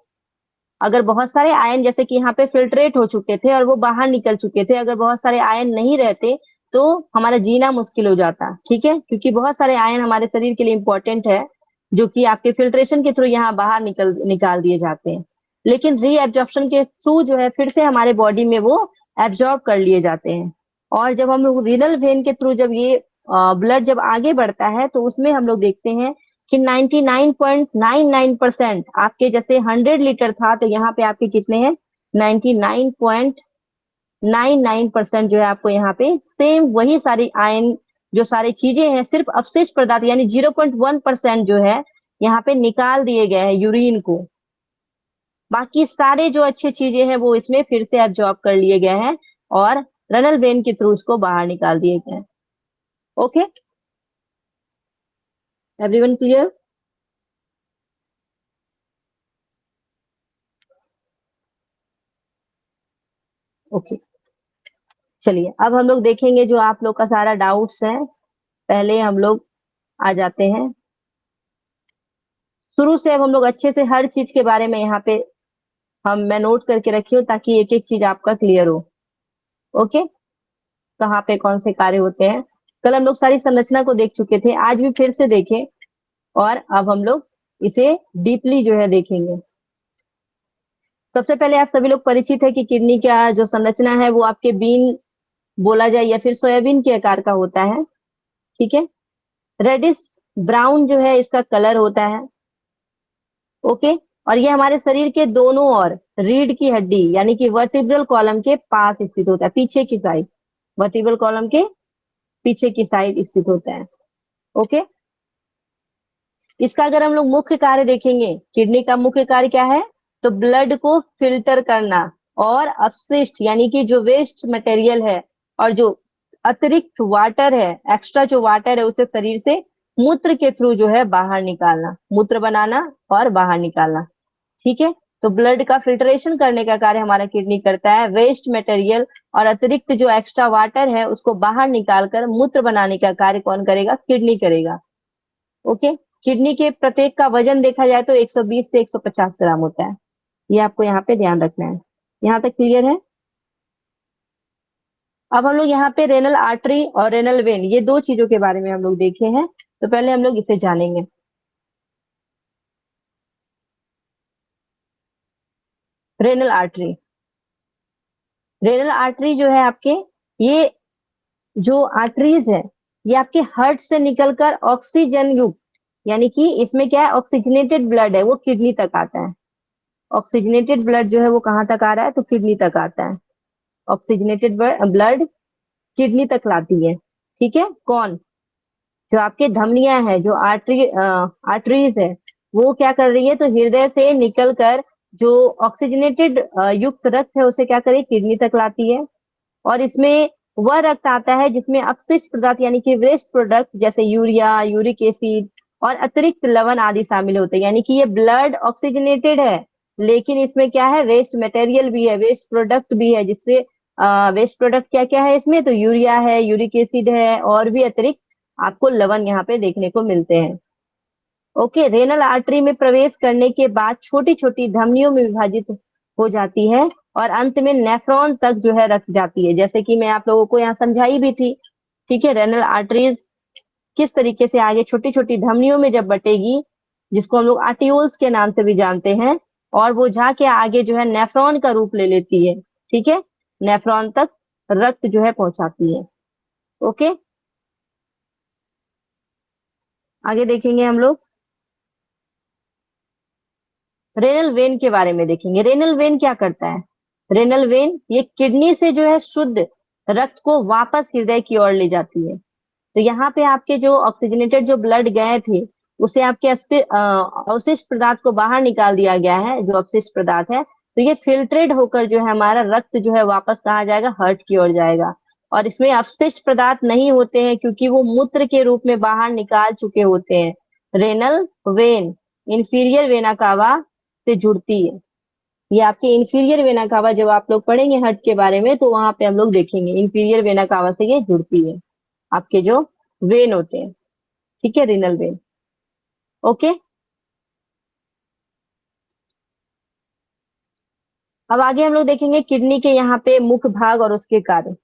अगर बहुत सारे आयन जैसे कि यहाँ पे फिल्ट्रेट हो चुके थे और वो बाहर निकल चुके थे, अगर बहुत सारे आयन नहीं रहते तो हमारा जीना मुश्किल हो जाता। ठीक है, क्योंकि बहुत सारे आयन हमारे शरीर के लिए इंपॉर्टेंट है, जो कि आपके फिल्ट्रेशन के थ्रू यहाँ बाहर निकाल दिए जाते हैं, लेकिन रीएब्जॉर्प्शन के थ्रू जो है फिर से हमारे बॉडी में वो एब्जॉर्ब कर लिए जाते हैं। और जब हम लोग रीनल वेन के थ्रू जब ये ब्लड जब आगे बढ़ता है तो उसमें हम लोग देखते हैं कि 99.99% आपके, जैसे 100 लीटर था तो यहाँ पे आपके कितने हैं, 99.99% जो है आपको यहाँ पे सेम वही सारी आयन, जो सारी चीजें हैं, सिर्फ अवशिष्ट पदार्थ यानी 0.1% जो है यहाँ पे निकाल दिए गए हैं यूरिन को। बाकी सारे जो अच्छी चीजें हैं वो इसमें फिर से एब्जॉर्ब कर लिए गए हैं और रनल वेन के थ्रू उसको बाहर निकाल दिए गए हैं। Okay, everyone clear? ओके, चलिए अब हम लोग देखेंगे जो आप लोग का सारा डाउट्स है। पहले हम लोग आ जाते हैं शुरू से। अब हम लोग अच्छे से हर चीज के बारे में यहाँ पे मैं नोट करके रखी हूँ ताकि एक एक चीज आपका क्लियर हो। ओके, कहाँ पे कौन से कार्य होते हैं। कल हम लोग सारी संरचना को देख चुके थे, आज भी फिर से देखें, और अब हम लोग इसे डीपली जो है देखेंगे। सबसे पहले आप सभी लोग परिचित है कि किडनी का जो संरचना है वो आपके बीन बोला जाए या फिर सोयाबीन के आकार का होता है। ठीक है, रेडिश ब्राउन जो है इसका कलर होता है। ओके, और ये हमारे शरीर के दोनों ओर रीढ़ की हड्डी यानी कि वर्टिब्रल कॉलम के पास स्थित होता है, पीछे की साइड, वर्टिब्रल कॉलम के पीछे की साइड स्थित होता है। ओके, इसका अगर हम लोग मुख्य कार्य देखेंगे, किडनी का मुख्य कार्य क्या है, तो ब्लड को फिल्टर करना और अपशिष्ट यानी कि जो वेस्ट मटेरियल है और जो अतिरिक्त वाटर है, एक्स्ट्रा जो वाटर है उसे शरीर से मूत्र के थ्रू जो है बाहर निकालना, मूत्र बनाना और बाहर निकालना। ठीक है, तो ब्लड का फिल्ट्रेशन करने का कार्य हमारा किडनी करता है। वेस्ट मटेरियल और अतिरिक्त जो एक्स्ट्रा वाटर है उसको बाहर निकालकर मूत्र बनाने का कार्य कौन करेगा, किडनी करेगा। ओके, किडनी के प्रत्येक का वजन देखा जाए तो 120 से 150 ग्राम होता है, ये आपको यहाँ पे ध्यान रखना है। यहाँ तक क्लियर है? अब हम लोग यहाँ पे रेनल आर्टरी और रेनल वेन, ये दो चीजों के बारे में हम लोग देखे हैं, तो पहले हम लोग इसे जानेंगे। Renal artery. रेनल आर्टरी जो है आपके, ये जो आर्टरीज है ये आपके हार्ट से निकलकर ऑक्सीजन युक्त, यानी कि इसमें क्या है, ऑक्सीजनेटेड ब्लड है वो किडनी तक आता है। ऑक्सीजनेटेड ब्लड जो है वो कहाँ तक आ रहा है, तो किडनी तक आता है। ऑक्सीजनेटेड ब्लड किडनी तक लाती है। ठीक है, कौन, जो आपके धमनियां है, जो आर्टरीज है वो क्या कर रही है, तो हृदय से निकलकर जो ऑक्सीजनेटेड युक्त रक्त है उसे क्या करे, किडनी तक लाती है। और इसमें वह रक्त आता है जिसमें अपशिष्ट पदार्थ यानी कि वेस्ट प्रोडक्ट जैसे यूरिया, यूरिक एसिड और अतिरिक्त लवण आदि शामिल होते हैं। यानी कि ये ब्लड ऑक्सीजनेटेड है लेकिन इसमें क्या है, वेस्ट मटेरियल भी है, वेस्ट प्रोडक्ट भी है, जिससे वेस्ट प्रोडक्ट क्या क्या है इसमें, तो यूरिया है, यूरिक एसिड है और भी अतिरिक्त आपको लवण यहाँ पे देखने को मिलते हैं। ओके, रेनल आर्टरी में प्रवेश करने के बाद छोटी छोटी धमनियों में विभाजित हो जाती है और अंत में नेफ्रॉन तक जो है रख जाती है, जैसे कि मैं आप लोगों को यहाँ समझाई भी थी। ठीक है, रेनल आर्टरीज किस तरीके से आगे छोटी छोटी धमनियों में जब बटेगी, जिसको हम लोग आर्टियोल्स के नाम से भी जानते हैं, और वो जाके आगे जो है नेफ्रॉन का रूप ले लेती है। ठीक है, नेफ्रॉन तक रक्त जो है पहुंचाती है। ओके, आगे देखेंगे हम लोग रेनल वेन के बारे में देखेंगे। रेनल वेन क्या करता है, रेनल वेन ये किडनी से जो है शुद्ध रक्त को वापस हृदय की ओर ले जाती है। तो यहाँ पे आपके जो ऑक्सीजनेटेड जो ब्लड गए थे उसे आपके अवशिष्ट पदार्थ को बाहर निकाल दिया गया है, जो अपशिष्ट पदार्थ है, तो ये फिल्ट्रेट होकर जो है हमारा रक्त जो है वापस कहाँ जाएगा, हार्ट की ओर जाएगा। और इसमें अपशिष्ट पदार्थ नहीं होते हैं क्योंकि वो मूत्र के रूप में बाहर निकाल चुके होते हैं। Renal vein inferior vena cava से जुड़ती है। ये आपके इंफीरियर वेना कावा जब आप लोग पढ़ेंगे हार्ट के बारे में तो वहां पे हम लोग देखेंगे इंफीरियर वेना कावा से ये जुड़ती है, आपके जो वेन होते हैं। ठीक है, रीनल वेन। ओके, अब आगे हम लोग देखेंगे किडनी के यहाँ पे मुख्य भाग और उसके कार्य।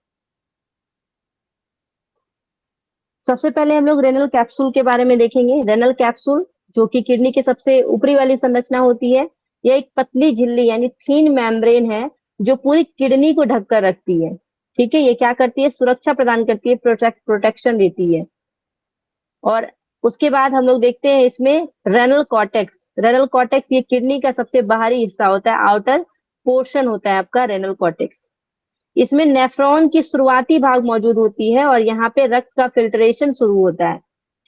सबसे पहले हम लोग रेनल कैप्सूल के बारे में देखेंगे। रेनल कैप्सूल जो कि किडनी के सबसे ऊपरी वाली संरचना होती है, यह एक पतली झिल्ली यानी थीन मेम्ब्रेन है जो पूरी किडनी को ढककर रखती है। ठीक है, ये क्या करती है, सुरक्षा प्रदान करती है, प्रोटेक्शन देती है। और उसके बाद हम लोग देखते हैं इसमें रेनल कॉर्टेक्स। रेनल कॉर्टेक्स ये किडनी का सबसे बाहरी हिस्सा होता है, आउटर पोर्शन होता है आपका रेनल कॉर्टेक्स। इसमें नेफ्रॉन की शुरुआती भाग मौजूद होती है और यहाँ पे रक्त का फिल्ट्रेशन शुरू होता है।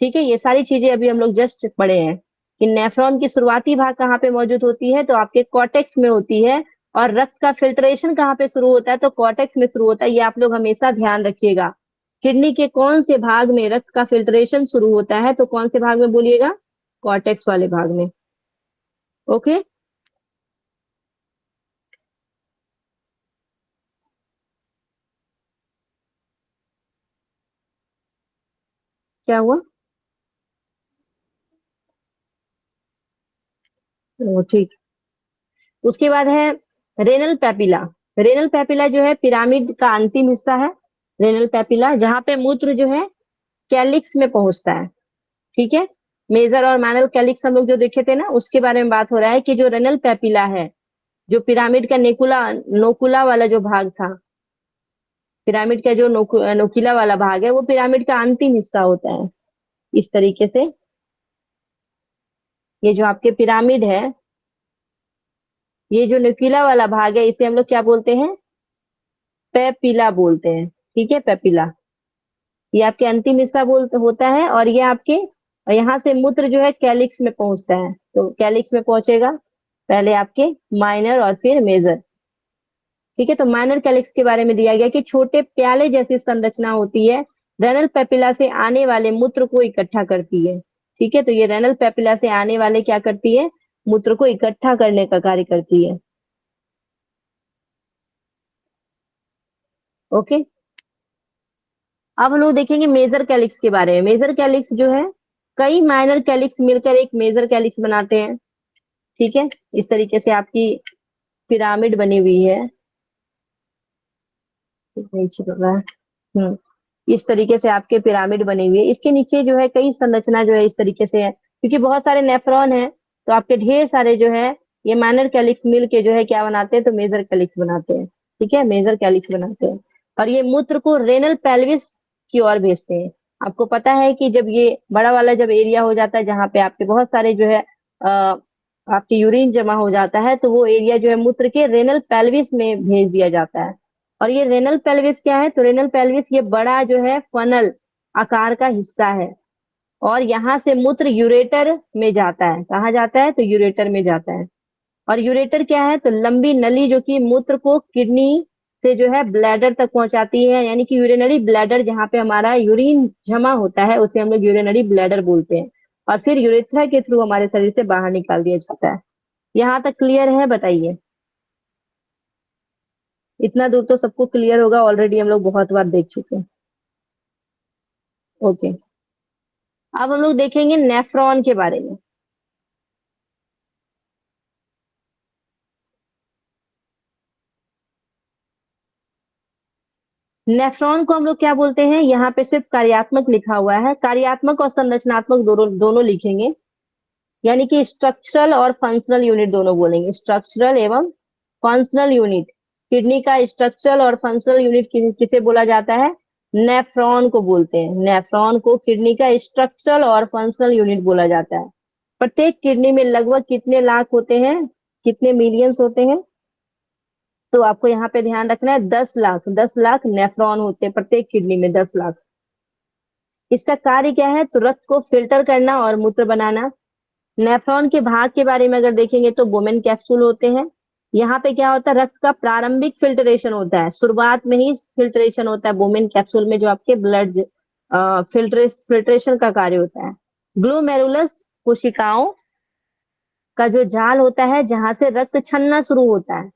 ठीक है, ये सारी चीजें अभी हम लोग जस्ट पढ़े हैं कि नेफ्रॉन की शुरुआती भाग कहाँ पे मौजूद होती है, तो आपके कॉर्टेक्स में होती है। और रक्त का फिल्ट्रेशन कहाँ पे शुरू होता है, तो कॉर्टेक्स में शुरू होता है। ये आप लोग हमेशा ध्यान रखिएगा, किडनी के कौन से भाग में रक्त का फिल्ट्रेशन शुरू होता है, तो कौन से भाग में बोलिएगा, कॉर्टेक्स वाले भाग में। ओके, क्या हुआ, ठीक। उसके बाद है रेनल पेपिला। रेनल पेपिला जो है पिरामिड का अंतिम हिस्सा है, रेनल पेपिला, जहां पे मूत्र जो है कैलिक्स में पहुंचता है। ठीक है, मेजर और माइनर कैलिक्स हम लोग जो देखे थे ना, उसके बारे में बात हो रहा है कि जो रेनल पेपिला है, जो पिरामिड का नोकुला वाला जो भाग था, पिरामिड का जो नोकिला वाला भाग है, वो पिरामिड का अंतिम हिस्सा होता है। इस तरीके से ये जो आपके पिरामिड है, ये जो न्यूक्लिया वाला भाग है, इसे हम लोग क्या बोलते हैं, पेपिला बोलते हैं। ठीक है, पेपिला ये आपके अंतिम हिस्सा होता है। और ये आपके यहाँ से मूत्र जो है कैलिक्स में पहुंचता है, तो कैलिक्स में पहुंचेगा पहले आपके माइनर और फिर मेजर। ठीक है, तो माइनर कैलिक्स के बारे में दिया गया कि छोटे प्याले जैसी संरचना होती है, रेनल पेपिला से आने वाले मूत्र को इकट्ठा करती है। ठीक है, तो ये रेनल पेपिला से आने वाले क्या करती है, मूत्र को इकट्ठा करने का कार्य करती है। ओके, अब हम लोग देखेंगे मेजर कैलिक्स के बारे में। मेजर कैलिक्स जो है, कई माइनर कैलिक्स मिलकर एक मेजर कैलिक्स बनाते हैं। ठीक है, इस तरीके से आपकी पिरामिड बनी हुई है, इस तरीके से आपके पिरामिड बनी हुई है। इसके नीचे जो है कई संरचना जो है इस तरीके से है, क्योंकि बहुत सारे नेफ्रॉन है तो आपके ढेर सारे जो है ये माइनर कैलिक्स मिल के जो है क्या बनाते हैं, तो मेजर कैलिक्स बनाते हैं। ठीक है, मेजर कैलिक्स बनाते हैं और ये मूत्र को रेनल पेल्विस की ओर भेजते हैं। आपको पता है कि जब ये बड़ा वाला जब एरिया हो जाता है जहाँ पे आपके बहुत सारे जो है आपके यूरिन जमा हो जाता है, तो वो एरिया जो है मूत्र के रेनल पेल्विस में भेज दिया जाता है। और ये रेनल पेल्विस क्या है, तो रेनल पेल्विस ये बड़ा जो है फनल आकार का हिस्सा है और यहाँ से मूत्र यूरेटर में जाता है। कहाँ जाता है, तो यूरेटर में जाता है। और यूरेटर क्या है, तो लंबी नली जो कि मूत्र को किडनी से जो है ब्लैडर तक पहुंचाती है, यानी कि यूरिनरी ब्लैडर, जहाँ पे हमारा यूरिन जमा होता है उसे हम लोग यूरिनरी ब्लैडर बोलते हैं। और फिर यूरेथ्रा के थ्रू हमारे शरीर से बाहर निकाल दिया जाता है। यहाँ तक क्लियर है, बताइए। इतना दूर तो सबको क्लियर होगा, ऑलरेडी हम लोग बहुत बार देख चुके हैं। ओके, अब हम लोग देखेंगे नेफ्रॉन के बारे में। नेफ्रॉन को हम लोग क्या बोलते हैं, यहाँ पे सिर्फ कार्यात्मक लिखा हुआ है, कार्यात्मक और संरचनात्मक दोनों लिखेंगे, यानी कि स्ट्रक्चरल और फंक्शनल यूनिट दोनों बोलेंगे, स्ट्रक्चरल एवं फंक्शनल यूनिट। किडनी का स्ट्रक्चरल और फंक्शनल यूनिट किसे बोला जाता है, नेफ्रॉन को बोलते हैं। नेफ्रॉन को किडनी का स्ट्रक्चरल और फंक्शनल यूनिट बोला जाता है। प्रत्येक किडनी में लगभग कितने लाख होते हैं, कितने मिलियंस होते हैं, तो आपको यहाँ पे ध्यान रखना है 10 लाख नेफ्रॉन होते हैं प्रत्येक किडनी में, 10 लाख। इसका कार्य क्या है, तो रक्त को फिल्टर करना और मूत्र बनाना। नेफ्रॉन के भाग के बारे में अगर देखेंगे तो वुमेन कैप्सूल होते हैं। यहाँ पे क्या होता है, रक्त का प्रारंभिक फिल्ट्रेशन होता है, शुरुआत में ही फिल्ट्रेशन होता है वुमेन कैप्सूल में, जो आपके ब्लड फिल्ट्रेशन का कार्य होता है। ग्लोमेरुलस कोशिकाओं का जो जाल होता है जहां से रक्त छनना शुरू होता है।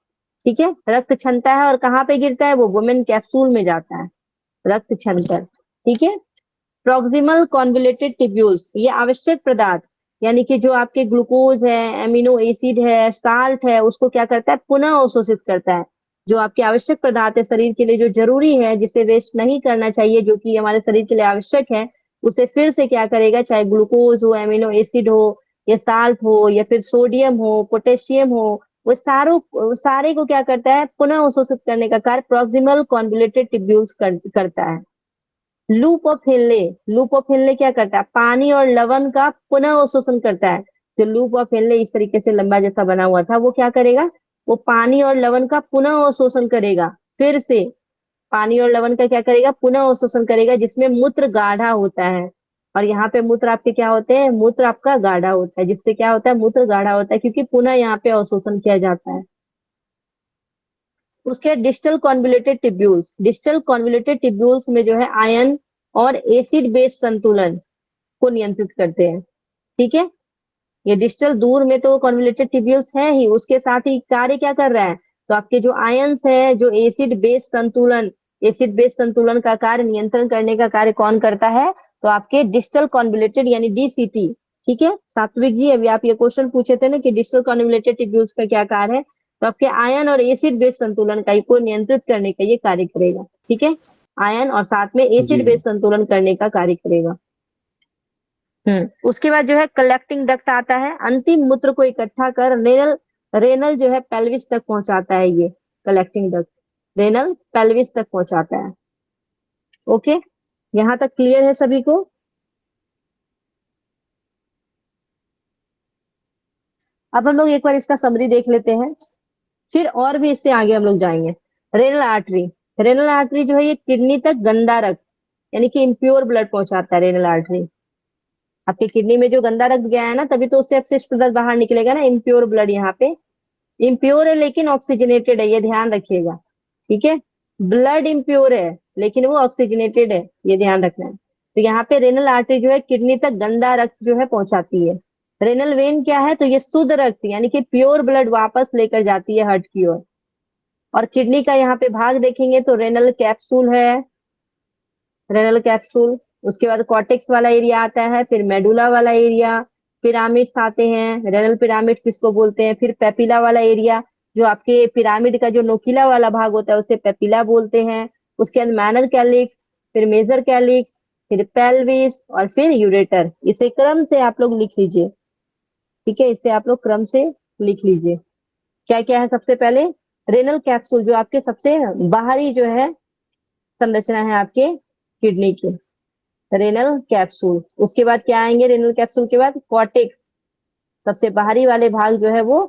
ठीक है, रक्त छनता है और कहाँ पे गिरता है, वो वुमेन कैप्सूल में जाता है रक्त छनकर। ठीक है, प्रॉक्सिमल कॉन्वुलेटेड टिब्यूल्स, ये आवश्यक पदार्थ यानी कि जो आपके ग्लूकोज है, एमिनो एसिड है, साल्ट है, उसको क्या करता है, पुनः अवशोषित करता है। जो आपके आवश्यक पदार्थ है शरीर के लिए, जो जरूरी है, जिसे वेस्ट नहीं करना चाहिए, जो कि हमारे शरीर के लिए आवश्यक है, उसे फिर से क्या करेगा, चाहे ग्लूकोज हो, एमिनो एसिड हो, या साल्ट हो, या फिर सोडियम हो, पोटेशियम हो, वो सारे को क्या करता है, पुनः अवशोषित करने का कार्य प्रॉक्सिमल कॉन्वुलेटेड टिब्यूल्स करता है। लूप ऑफ हेनले क्या करता है, पानी और लवण का पुनः अवशोषण करता है। जो लूप ऑफ हेनले इस तरीके से लंबा जैसा बना हुआ था, वो क्या करेगा, वो पानी और लवण का पुनः अवशोषण करेगा। फिर से पानी और लवण का क्या करेगा, पुनः अवशोषण करेगा, जिसमें मूत्र गाढ़ा होता है। और यहाँ पे मूत्र आपके क्या होते हैं, मूत्र आपका गाढ़ा होता है, जिससे क्या होता है, मूत्र गाढ़ा होता है, क्योंकि पुनः यहाँ पे अवशोषण किया जाता है। उसके distal convoluted tubules, distal convoluted tubules में जो है आयन और एसिड बेस संतुलन को नियंत्रित करते हैं। ठीक है, ये डिस्टल दूर में तो कॉन्वुलेटेड टिब्यूल्स है ही, उसके साथ ही कार्य क्या कर रहा है, तो आपके जो आयंस है, जो एसिड बेस संतुलन का कार्य नियंत्रण करने का कार्य कौन करता है, तो आपके डिस्टल कॉन्वुलेटेड यानी डीसीटी। ठीक है सात्विक जी, अभी आप ये क्वेश्चन पूछे थे ना कि डिस्टल कॉन्वुलेटेड टिब्यूल्स का क्या कार्य है, तो आपके आयन और एसिड बेस संतुलन को नियंत्रित करने का ये कार्य करेगा। ठीक है, आयन और साथ में एसिड बेस संतुलन करने का कार्य करेगा। उसके बाद जो है कलेक्टिंग डक्ट आता है, अंतिम मूत्र को इकट्ठा कर रेनल जो है पेल्विस तक पहुंचाता है। ये कलेक्टिंग डक्ट रेनल पेल्विस तक पहुंचाता है। ओके, यहां तक क्लियर है सभी को। अब हम लोग एक बार इसका समरी देख लेते हैं, फिर और भी इससे आगे हम लोग जाएंगे। रेनल आर्टरी जो है ये किडनी तक गंदा रक्त यानी कि इम्प्योर ब्लड पहुंचाता है। रेनल आर्टरी आपके किडनी में जो गंदा रक्त गया है ना, तभी तो उससे अपशिष्ट पदार्थ बाहर निकलेगा ना, इम्प्योर ब्लड। यहाँ पे इम्प्योर है लेकिन ऑक्सीजनेटेड है, ये ध्यान रखिएगा। ठीक है, ब्लड इम्प्योर है लेकिन वो ऑक्सीजनेटेड है, ये ध्यान रखना है। तो यहाँ पे रेनल आर्टरी जो है किडनी तक गंदा रक्त जो है पहुंचाती है। रेनल वेन क्या है, तो ये शुद्ध रक्त यानी कि प्योर ब्लड वापस लेकर जाती है हार्ट की ओर। और किडनी का यहाँ पे भाग देखेंगे तो रेनल कैप्सूल है, रेनल कैप्सूल, उसके बाद कॉर्टेक्स वाला एरिया आता है, फिर मेडुला वाला एरिया, पिरामिड्स आते हैं, रेनल पिरामिड्स जिसको बोलते हैं, फिर पेपिला वाला एरिया, जो आपके पिरामिड का जो नोकीला वाला भाग होता है उसे पेपिला बोलते हैं। उसके बाद माइनर कैलिक्स, फिर मेजर कैलिक्स, फिर पेल्विस और फिर यूरेटर। इसे क्रम से आप लोग लिख लीजिए। ठीक है, इसे आप लोग क्रम से लिख लीजिए। क्या क्या है? सबसे पहले रेनल कैप्सूल, जो आपके सबसे बाहरी जो है संरचना है आपके किडनी की, रेनल कैप्सूल। उसके बाद क्या आएंगे? रेनल कैप्सूल के बाद कॉर्टेक्स, सबसे बाहरी वाले भाग जो है वो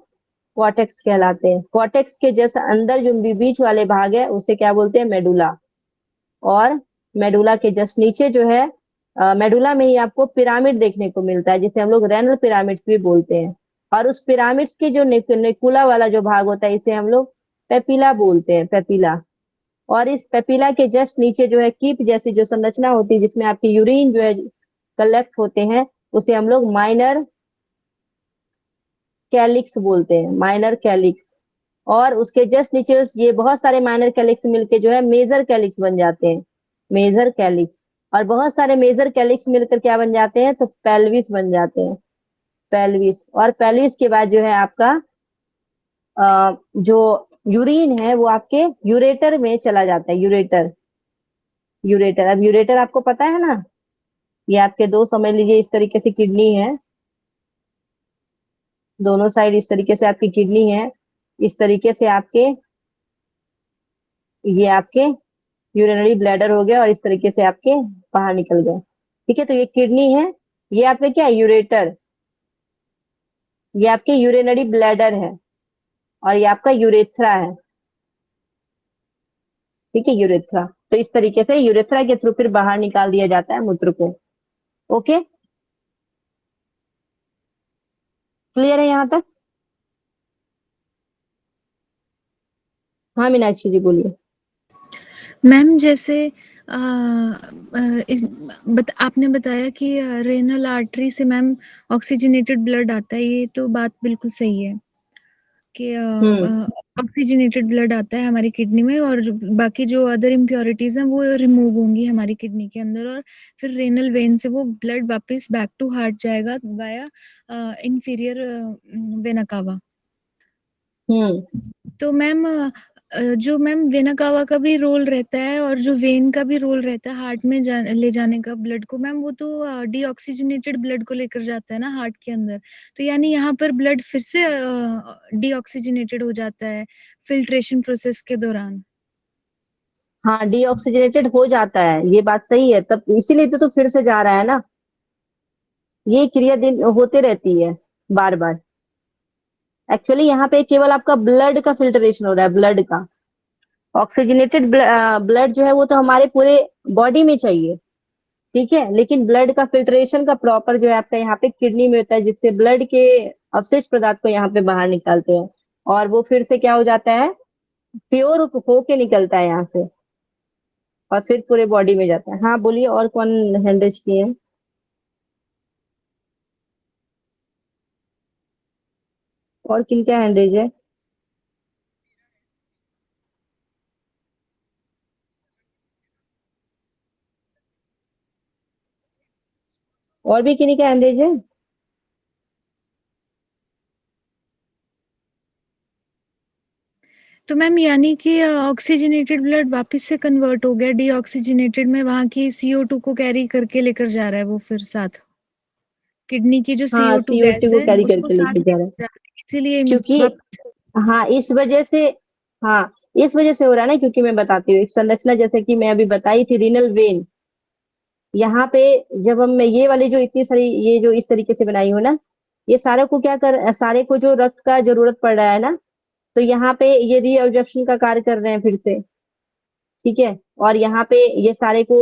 कॉर्टेक्स कहलाते हैं। कॉर्टेक्स के जैसे अंदर जो बीच वाले भाग है उसे क्या बोलते हैं? मेडुला। और मेडुला के जस्ट नीचे जो है, मेडुला में ही आपको पिरामिड देखने को मिलता है, जिसे हम लोग रेनल पिरामिड्स भी बोलते हैं। और उस पिरामिड्स के जो नेकुला वाला जो भाग होता है, इसे हम लोग पेपिला बोलते हैं, पेपिला। और इस पेपिला के जस्ट नीचे जो है कीप जैसी जो संरचना होती है, जिसमें आपकी यूरिन जो है कलेक्ट होते हैं, उसे हम लोग माइनर कैलिक्स बोलते हैं, माइनर कैलिक्स। और उसके जस्ट नीचे ये बहुत सारे माइनर कैलिक्स मिलके जो है मेजर कैलिक्स बन जाते हैं, मेजर कैलिक्स। और बहुत सारे मेजर कैलिक्स मिलकर क्या बन जाते हैं? तो पेल्विस बन जाते हैं, पेल्विस। और पेल्विस के बाद जो है आपका जो यूरिन है वो आपके यूरेटर में चला जाता है, यूरेटर, यूरेटर। अब यूरेटर आपको पता है ना, ये आपके दो, समझ लीजिए इस तरीके से किडनी है, दोनों साइड इस तरीके से आपकी किडनी है, इस तरीके से आपके ये आपके यूरिनरी ब्लैडर हो गया, और इस तरीके से आपके बाहर निकल गए। ठीक है, तो ये किडनी है, ये आपके क्या है? यूरेटर। ये आपके यूरिनरी ब्लैडर है, और ये आपका यूरेथ्रा है। ठीक है, यूरेथ्रा। तो इस तरीके से यूरेथ्रा के थ्रू फिर बाहर निकाल दिया जाता है मूत्र को। ओके, क्लियर है यहाँ तक? हाँ मीनाक्षी जी बोलिए। मैम जैसे आपने बताया कि रेनल आर्टरी से मैम ऑक्सीजनेटेड ब्लड आता है, ये तो बात बिल्कुल सही है कि ऑक्सीजनेटेड ब्लड आता है हमारी किडनी में, और बाकी जो अदर इम्प्योरिटीज हैं वो रिमूव होंगी हमारी किडनी के अंदर, और फिर रेनल वेन से वो ब्लड वापस बैक टू हार्ट जाएगा वाया इंफीरियर वेना कावा। तो मैम जो मैम वेना कावा का भी रोल रहता है और जो वेन का भी रोल रहता है हार्ट में ले जाने का ब्लड को, मैम वो तो डीऑक्सीजनेटेड ब्लड को लेकर जाता है ना हार्ट के अंदर। तो यानी यहाँ पर ब्लड फिर से डीऑक्सीजनेटेड हो जाता है फिल्ट्रेशन प्रोसेस के दौरान। हाँ, डीऑक्सीजनेटेड हो जाता है, ये बात सही है, तब इसीलिए तो फिर से जा रहा है ना। ये क्रिया दिन होते रहती है बार बार। एक्चुअली यहाँ पे केवल आपका ब्लड का फिल्ट्रेशन हो रहा है, ब्लड का। ऑक्सीजनेटेड ब्लड जो है वो तो हमारे पूरे बॉडी में चाहिए, ठीक है, लेकिन ब्लड का फिल्ट्रेशन का प्रॉपर जो है आपका यहाँ पे किडनी में होता है, जिससे ब्लड के अवशिष्ट पदार्थ को यहाँ पे बाहर निकालते हैं, और वो फिर से क्या हो जाता है? प्योर होके निकलता है यहाँ से, और फिर पूरे बॉडी में जाता है। हाँ बोलिए, और कौन हैंड रेज किए हैं? और किन क्या हैंड रेज है? और भी किन्हीं का हैंड रेज है? तो मैम यानी कि ऑक्सीजनेटेड ब्लड वापस से कन्वर्ट हो गया डीऑक्सीजनेटेड में, वहां की CO2 को कैरी करके लेकर जा रहा है वो फिर साथ, किडनी की जो हाँ, CO2 गैस CO2 को है कैरी उसको करके साथ लेके जा रहा है, लेकर जा रहा है, इसीलिए क्योंकि वापस। हाँ इस वजह से, हाँ इस वजह से हो रहा है ना, क्योंकि मैं बताती हूँ एक संरचना, जैसे कि मैं अभी बताई थी, रीनल वेन। यहाँ पे जब हम ये वाली जो इतनी सारी, ये जो इस तरीके से बनाई हो ना, ये सारे को क्या कर, सारे को जो रक्त का जरूरत पड़ रहा है ना, तो यहाँ पे ये रीअब्जॉर्प्शन का कार्य कर रहे हैं फिर से। ठीक है, और यहाँ पे ये सारे को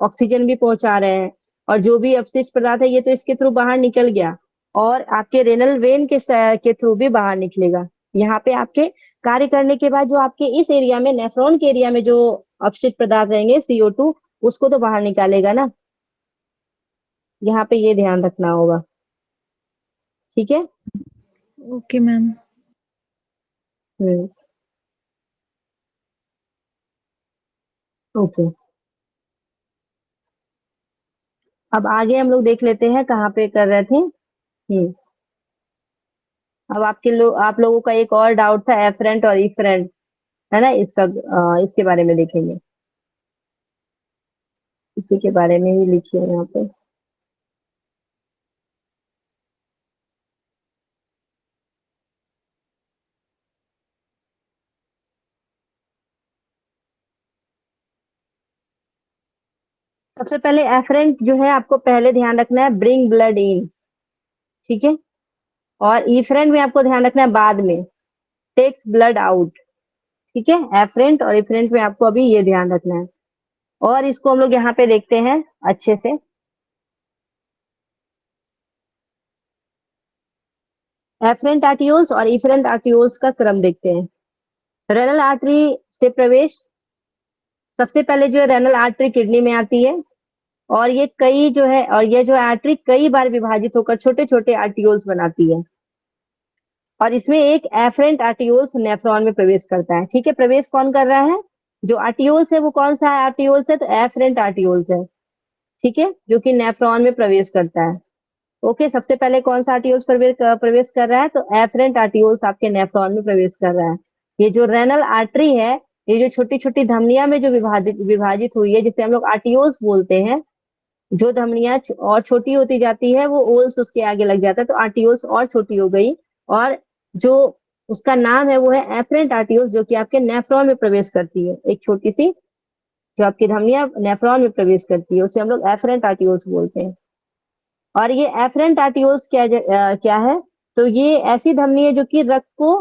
ऑक्सीजन भी पहुंचा रहे हैं, और जो भी अपशिष्ट पदार्थ है ये तो इसके थ्रू बाहर निकल गया, और आपके रेनल वेन के थ्रू भी बाहर निकलेगा। यहाँ पे आपके कार्य करने के बाद जो आपके इस एरिया में, नेफ्रॉन के एरिया में जो अपशिष्ट पदार्थ रहेंगे CO2, उसको तो बाहर निकालेगा ना। यहाँ पे ये ध्यान रखना होगा, ठीक है। Okay ma'am. ओके, अब आगे हम लोग देख लेते हैं कहाँ पे कर रहे थे। अब आप लोगों का एक और डाउट था, एफरेंट और इफरेंट, है ना, इसके बारे में देखेंगे, इसी के बारे में ही लिखिए यहाँ पे। सबसे पहले एफरेंट जो है आपको पहले ध्यान रखना है, ब्रिंग ब्लड इन, ठीक है। और इफरेंट में आपको ध्यान रखना है बाद में, टेक्स ब्लड आउट, ठीक है। एफरेंट और इफरेंट में आपको अभी ये ध्यान रखना है। और इसको हम लोग यहाँ पे देखते हैं अच्छे से। एफरेंट आर्टियोल्स और इफरेंट आर्टियोल्स का क्रम देखते हैं। रेनल आर्टरी से प्रवेश, सबसे पहले जो है रेनल आर्टरी किडनी में आती है, और ये कई जो है, और ये जो आर्टरी कई बार विभाजित होकर छोटे छोटे आर्टियोल्स बनाती है, और इसमें एक एफरेंट आर्टियोल्स नेफ्रॉन में प्रवेश करता है, ठीक है। प्रवेश कौन कर रहा है? जो आर्टियोल्स है वो कौन सा आर्टियोल्स है? तो एफरेंट आर्टियोल्स है, ठीक है, जो कि नेफ्रॉन में प्रवेश करता है। ओके, सबसे पहले कौन सा आर्टियोल्स प्रवेश कर रहा है? तो एफरेंट आर्टियोल्स आपके नेफ्रॉन में प्रवेश कर रहा है। ये जो रेनल आर्टरी है, ये जो छोटी छोटी धमनियां में जो विभाजित हुई है, जिसे हम लोग आर्टियोल्स बोलते हैं, जो धमनियां और छोटी होती जाती है वो ओल्स उसके आगे लग जाता है, तो आर्टियोल्स और छोटी हो गई, और जो उसका नाम है वो है एफरेंट आर्टियोल्स, जो कि आपके नेफ्रॉन में प्रवेश करती है। एक छोटी सी जो आपकी धमनियां नेफ्रॉन में प्रवेश करती है, उसे हम लोग एफरेंट आर्टियोल्स बोलते हैं। और ये एफरेंट आर्टियोल्स क्या है? तो ये ऐसी धमनी है जो कि रक्त को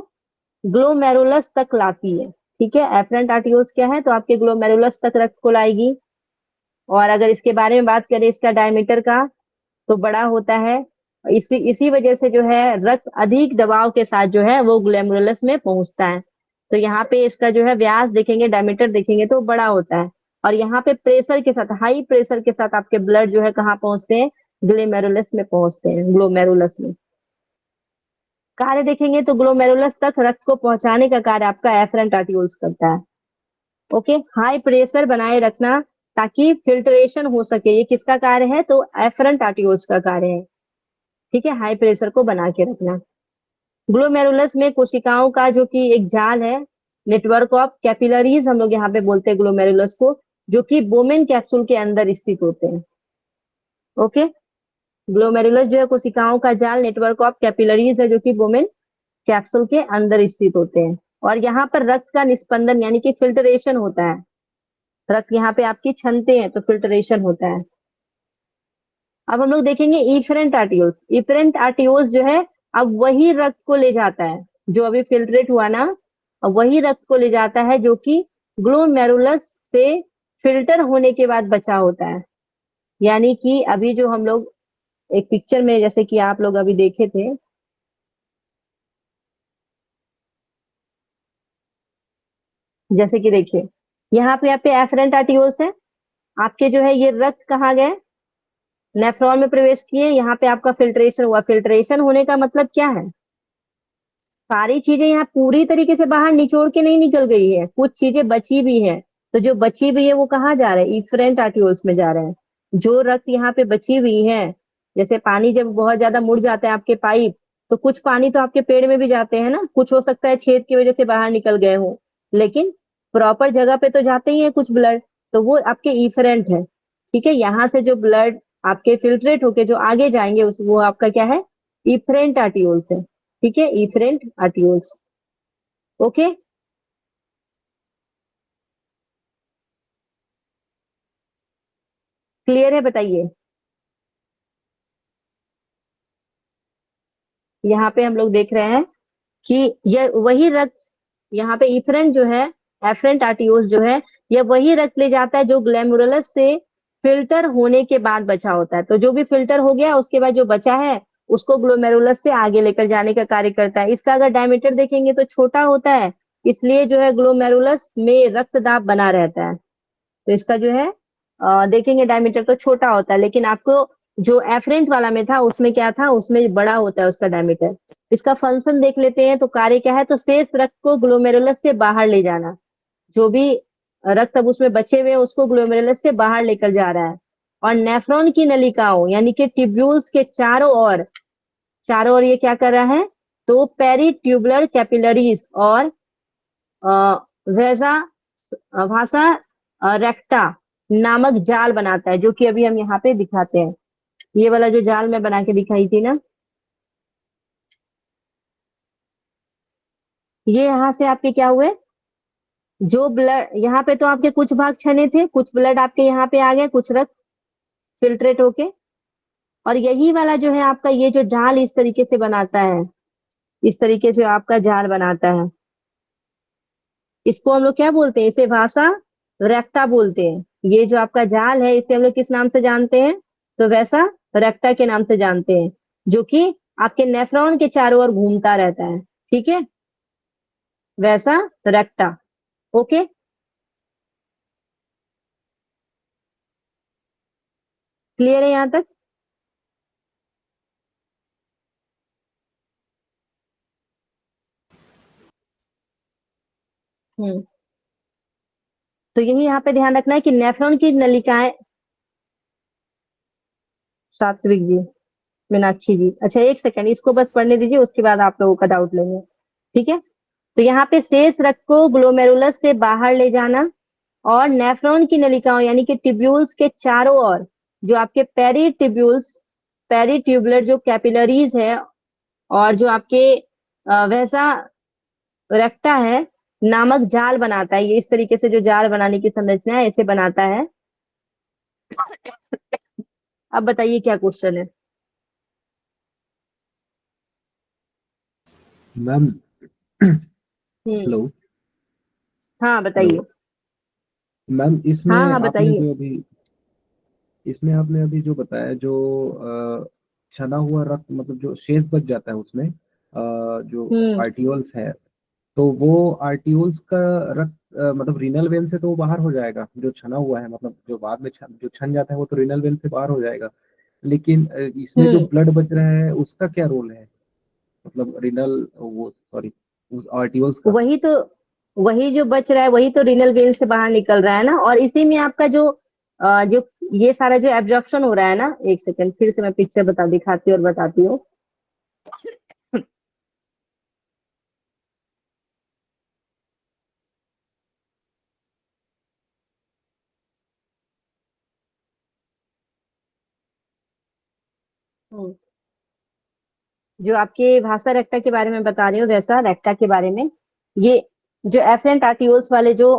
ग्लोमेरुलस तक लाती है, ठीक है। एफरेंट आर्टियोल्स क्या है? तो आपके ग्लोमेरुलस तक रक्त को लाएगी। और अगर इसके बारे में बात करें इसका डायमीटर का, तो बड़ा होता है। इसी वजह से जो है रक्त अधिक दबाव के साथ जो है वो ग्लोमेरुलस में पहुंचता है। तो यहाँ पे इसका जो है व्यास देखेंगे, डायमीटर देखेंगे तो बड़ा होता है। और यहाँ पे प्रेशर के साथ, हाई प्रेशर के साथ आपके ब्लड जो है कहाँ पहुंचते हैं? ग्लोमेरुलस में पहुंचते हैं, ग्लोमेरुलस में। कार्य देखेंगे तो ग्लोमेरुलस तक रक्त को पहुंचाने का कार्य आपका एफरेंट आर्टियोल्स करता है। ओके, हाई प्रेशर बनाए रखना ताकि फिल्ट्रेशन हो सके, ये किसका कार्य है? तो एफरेंट आर्टियोल्स का कार्य है, ठीक है, हाई प्रेशर को बना के रखना। ग्लोमेरुलस में कोशिकाओं का जो कि एक जाल है, नेटवर्क ऑफ कैपिलरीज हम लोग यहाँ पे बोलते हैं ग्लोमेरुलस को, जो कि बोमेन कैप्सूल के अंदर स्थित होते हैं। ओके, ग्लोमेरुलस जो है कोशिकाओं का जाल, नेटवर्क ऑफ कैपिलरीज है, जो कि बोमेन कैप्सूल के अंदर स्थित होते हैं। और यहाँ पर रक्त का निस्पंदन यानी कि फिल्ट्रेशन होता है। रक्त यहाँ पे आपकी छनते हैं तो फिल्ट्रेशन होता है। अब हम लोग देखेंगे इफरेंट आर्टियोल्स। इफरेंट आर्टियोल्स जो है अब वही रक्त को ले जाता है जो अभी फिल्ट्रेट हुआ ना, अब वही रक्त को ले जाता है जो कि ग्लोमेरुलस से फिल्टर होने के बाद बचा होता है। यानी कि अभी जो हम लोग एक पिक्चर में जैसे कि आप लोग अभी देखे थे, जैसे कि देखिए यहाँ पे एफरेंट आर्टियोल्स है, आपके जो है ये रक्त कहाँ गए? नेफ्रॉन में प्रवेश किए, यहाँ पे आपका फिल्ट्रेशन हुआ। फिल्ट्रेशन होने का मतलब क्या है? सारी चीजें यहाँ पूरी तरीके से बाहर निचोड़ के नहीं निकल गई है, कुछ चीजें बची भी है, तो जो बची हुई है वो कहाँ जा रहे हैं? इफरेंट आर्टियोल्स में जा रहे हैं। जो रक्त यहाँ पे बची हुई है, जैसे पानी जब बहुत ज्यादा मुड़ जाता है आपके पाइप, तो कुछ पानी तो आपके पेड़ में भी जाते हैं ना, कुछ हो सकता है छेद की वजह से बाहर निकल गए हो, लेकिन प्रॉपर जगह पे तो जाते ही है कुछ ब्लड, तो वो आपके इफरेंट है, ठीक है। यहाँ से जो ब्लड आपके फिल्ट्रेट होके जो आगे जाएंगे उस वो आपका क्या है? इफरेंट आर्टियोल्स है, ठीक है, इफरेंट आर्टियोल्स। ओके, क्लियर है? बताइए। यहाँ पे हम लोग देख रहे हैं कि यह वही रक्त, यहाँ पे इफरेंट जो है, एफरेंट आर्टियोल्स जो है, यह वही रक्त ले जाता है जो ग्लोमेरुलस से फिल्टर होने के बाद बचा होता है। तो जो भी फिल्टर हो गया उसके बाद जो बचा है उसको ग्लोमेरुलस से आगे लेकर जाने का कार्य करता है। इसका अगर डायमीटर देखेंगे तो छोटा होता है, इसलिए जो है ग्लोमेरुलस में रक्त दाब बना रहता है। तो इसका जो है देखेंगे डायमीटर तो छोटा होता है, लेकिन आपको जो एफरेंट वाला में था उसमें क्या था? उसमें बड़ा होता है उसका डायमीटर। इसका फंक्शन देख लेते हैं, तो कार्य क्या है? तो शेष रक्त को ग्लोमेरुलस से बाहर ले जाना, जो भी रक्त अब उसमें बचे हुए हैं उसको ग्लोमेरुलस से बाहर लेकर जा रहा है। और नेफ्रॉन की नलिकाओं यानी कि ट्यूब्यूल्स के चारों ओर ये क्या कर रहा है? तो पेरिट्यूबुलर कैपिलरीज और भाषा रेक्टा नामक जाल बनाता है, जो कि अभी हम यहाँ पे दिखाते हैं। ये वाला जो जाल मैं बना के दिखाई थी ना, ये यहाँ से आपके क्या हुए? जो ब्लड यहाँ पे तो आपके कुछ भाग छने थे, कुछ ब्लड आपके यहाँ पे आ गए, कुछ रक्त फिल्ट्रेट होके, और यही वाला जो है आपका ये जो जाल इस तरीके से बनाता है, इस तरीके से आपका जाल बनाता है, इसको हम लोग क्या बोलते हैं, इसे भाषा रेक्टा बोलते हैं। ये जो आपका जाल है इसे हम लोग किस नाम से जानते हैं, तो वैसा रेक्टा के नाम से जानते हैं, जो कि आपके नेफ्रॉन के चारों ओर घूमता रहता है। ठीक है, वैसा रेक्टा। ओके, क्लियर है यहां तक? तो यही यहाँ पे ध्यान रखना है कि नेफ्रॉन की नलिकाएं, सात्विक जी, मीनाक्षी जी, अच्छा एक सेकंड इसको बस पढ़ने दीजिए, उसके बाद आप लोगों का डाउट लेंगे। ठीक है, तो यहाँ पे शेष रक्त को ग्लोमेरुलस से बाहर ले जाना और नेफ्रॉन की नलिकाओं यानी कि ट्यूब्यूल्स के चारों ओर जो आपके पेरीट्यूबुलर जो कैपिलरीज है और जो आपके वैसा रेक्टा है नामक जाल बनाता है। ये इस तरीके से जो जाल बनाने की संरचना है इसे बनाता है। अब बताइए क्या क्वेश्चन है? Ma'am hello. हाँ बताइए। मैम इसमें हाँ आपने बताइए। जो अभी इसमें आपने अभी जो बताया, जो छना हुआ रक्त मतलब जो शेष बच जाता है उसमें जो आर्टियोल्स है, तो वो आर्टियोल्स का रक्त मतलब रीनल वेन से तो वो बाहर हो जाएगा, जो छना हुआ है मतलब जो बाद में जो छन जाता है वो तो रीनल वेन से बाहर हो जाएगा, लेकिन इसमें जो ब्लड बच रहा है उसका क्या रोल है, मतलब रीनल वो सॉरी उस आर्टियोल्स का? वही जो बच रहा है वही तो रीनल वेन से बाहर निकल रहा है ना, और इसी में आपका जो जो ये सारा जो एब्जॉर्प्शन हो रहा है ना, एक सेकंड फिर से मैं पिक्चर दिखाती हूँ और बताती हूँ। जो आपके भाषा रेक्टा के बारे में बता रही हूँ, वैसा रेक्टा के बारे में, ये जो एफरेंट आर्टियोल्स वाले जो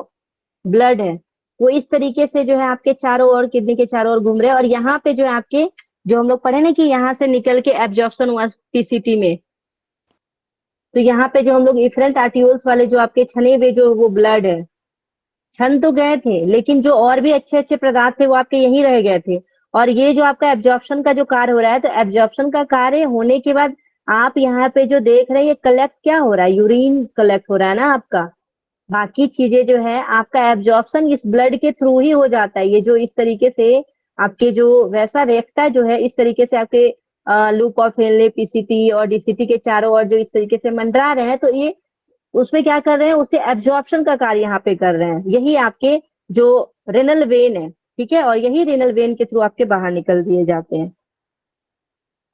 ब्लड है वो इस तरीके से जो है आपके चारों ओर, किडनी के चारों ओर घूम रहे हैं, और यहाँ पे जो है आपके जो हम लोग पढ़े ना कि यहाँ से निकल के एब्जॉर्प्शन हुआ पीसीटी में, तो यहाँ पे जो हम लोग इफरेंट आर्टियोल्स वाले जो आपके छने हुए जो वो ब्लड है, छन तो गए थे लेकिन जो और भी अच्छे अच्छे पदार्थ थे वो आपके यहीं रह गए थे, और ये जो आपका एब्जॉर्प्शन का जो कार्य हो रहा है, तो एब्जॉर्प्शन का कार्य होने के बाद आप यहाँ पे जो देख रहे हैं ये कलेक्ट क्या हो रहा है, यूरिन कलेक्ट हो रहा है ना आपका। बाकी चीजें जो है आपका एब्जॉर्प्शन इस ब्लड के थ्रू ही हो जाता है। ये जो इस तरीके से आपके जो वैसा रेक्टा जो है इस तरीके से आपके लूप ऑफ हेनले, पीसीटी और डीसीटी के चारों ओर जो इस तरीके से मंडरा रहे हैं, तो ये उसमें क्या कर रहे हैं, उससे एब्जॉर्प्शन का कार्य यहाँ पे कर रहे हैं। यही आपके जो रेनल वेन है, ठीक है, और यही रेनल वेन के थ्रू आपके बाहर निकल दिए जाते हैं।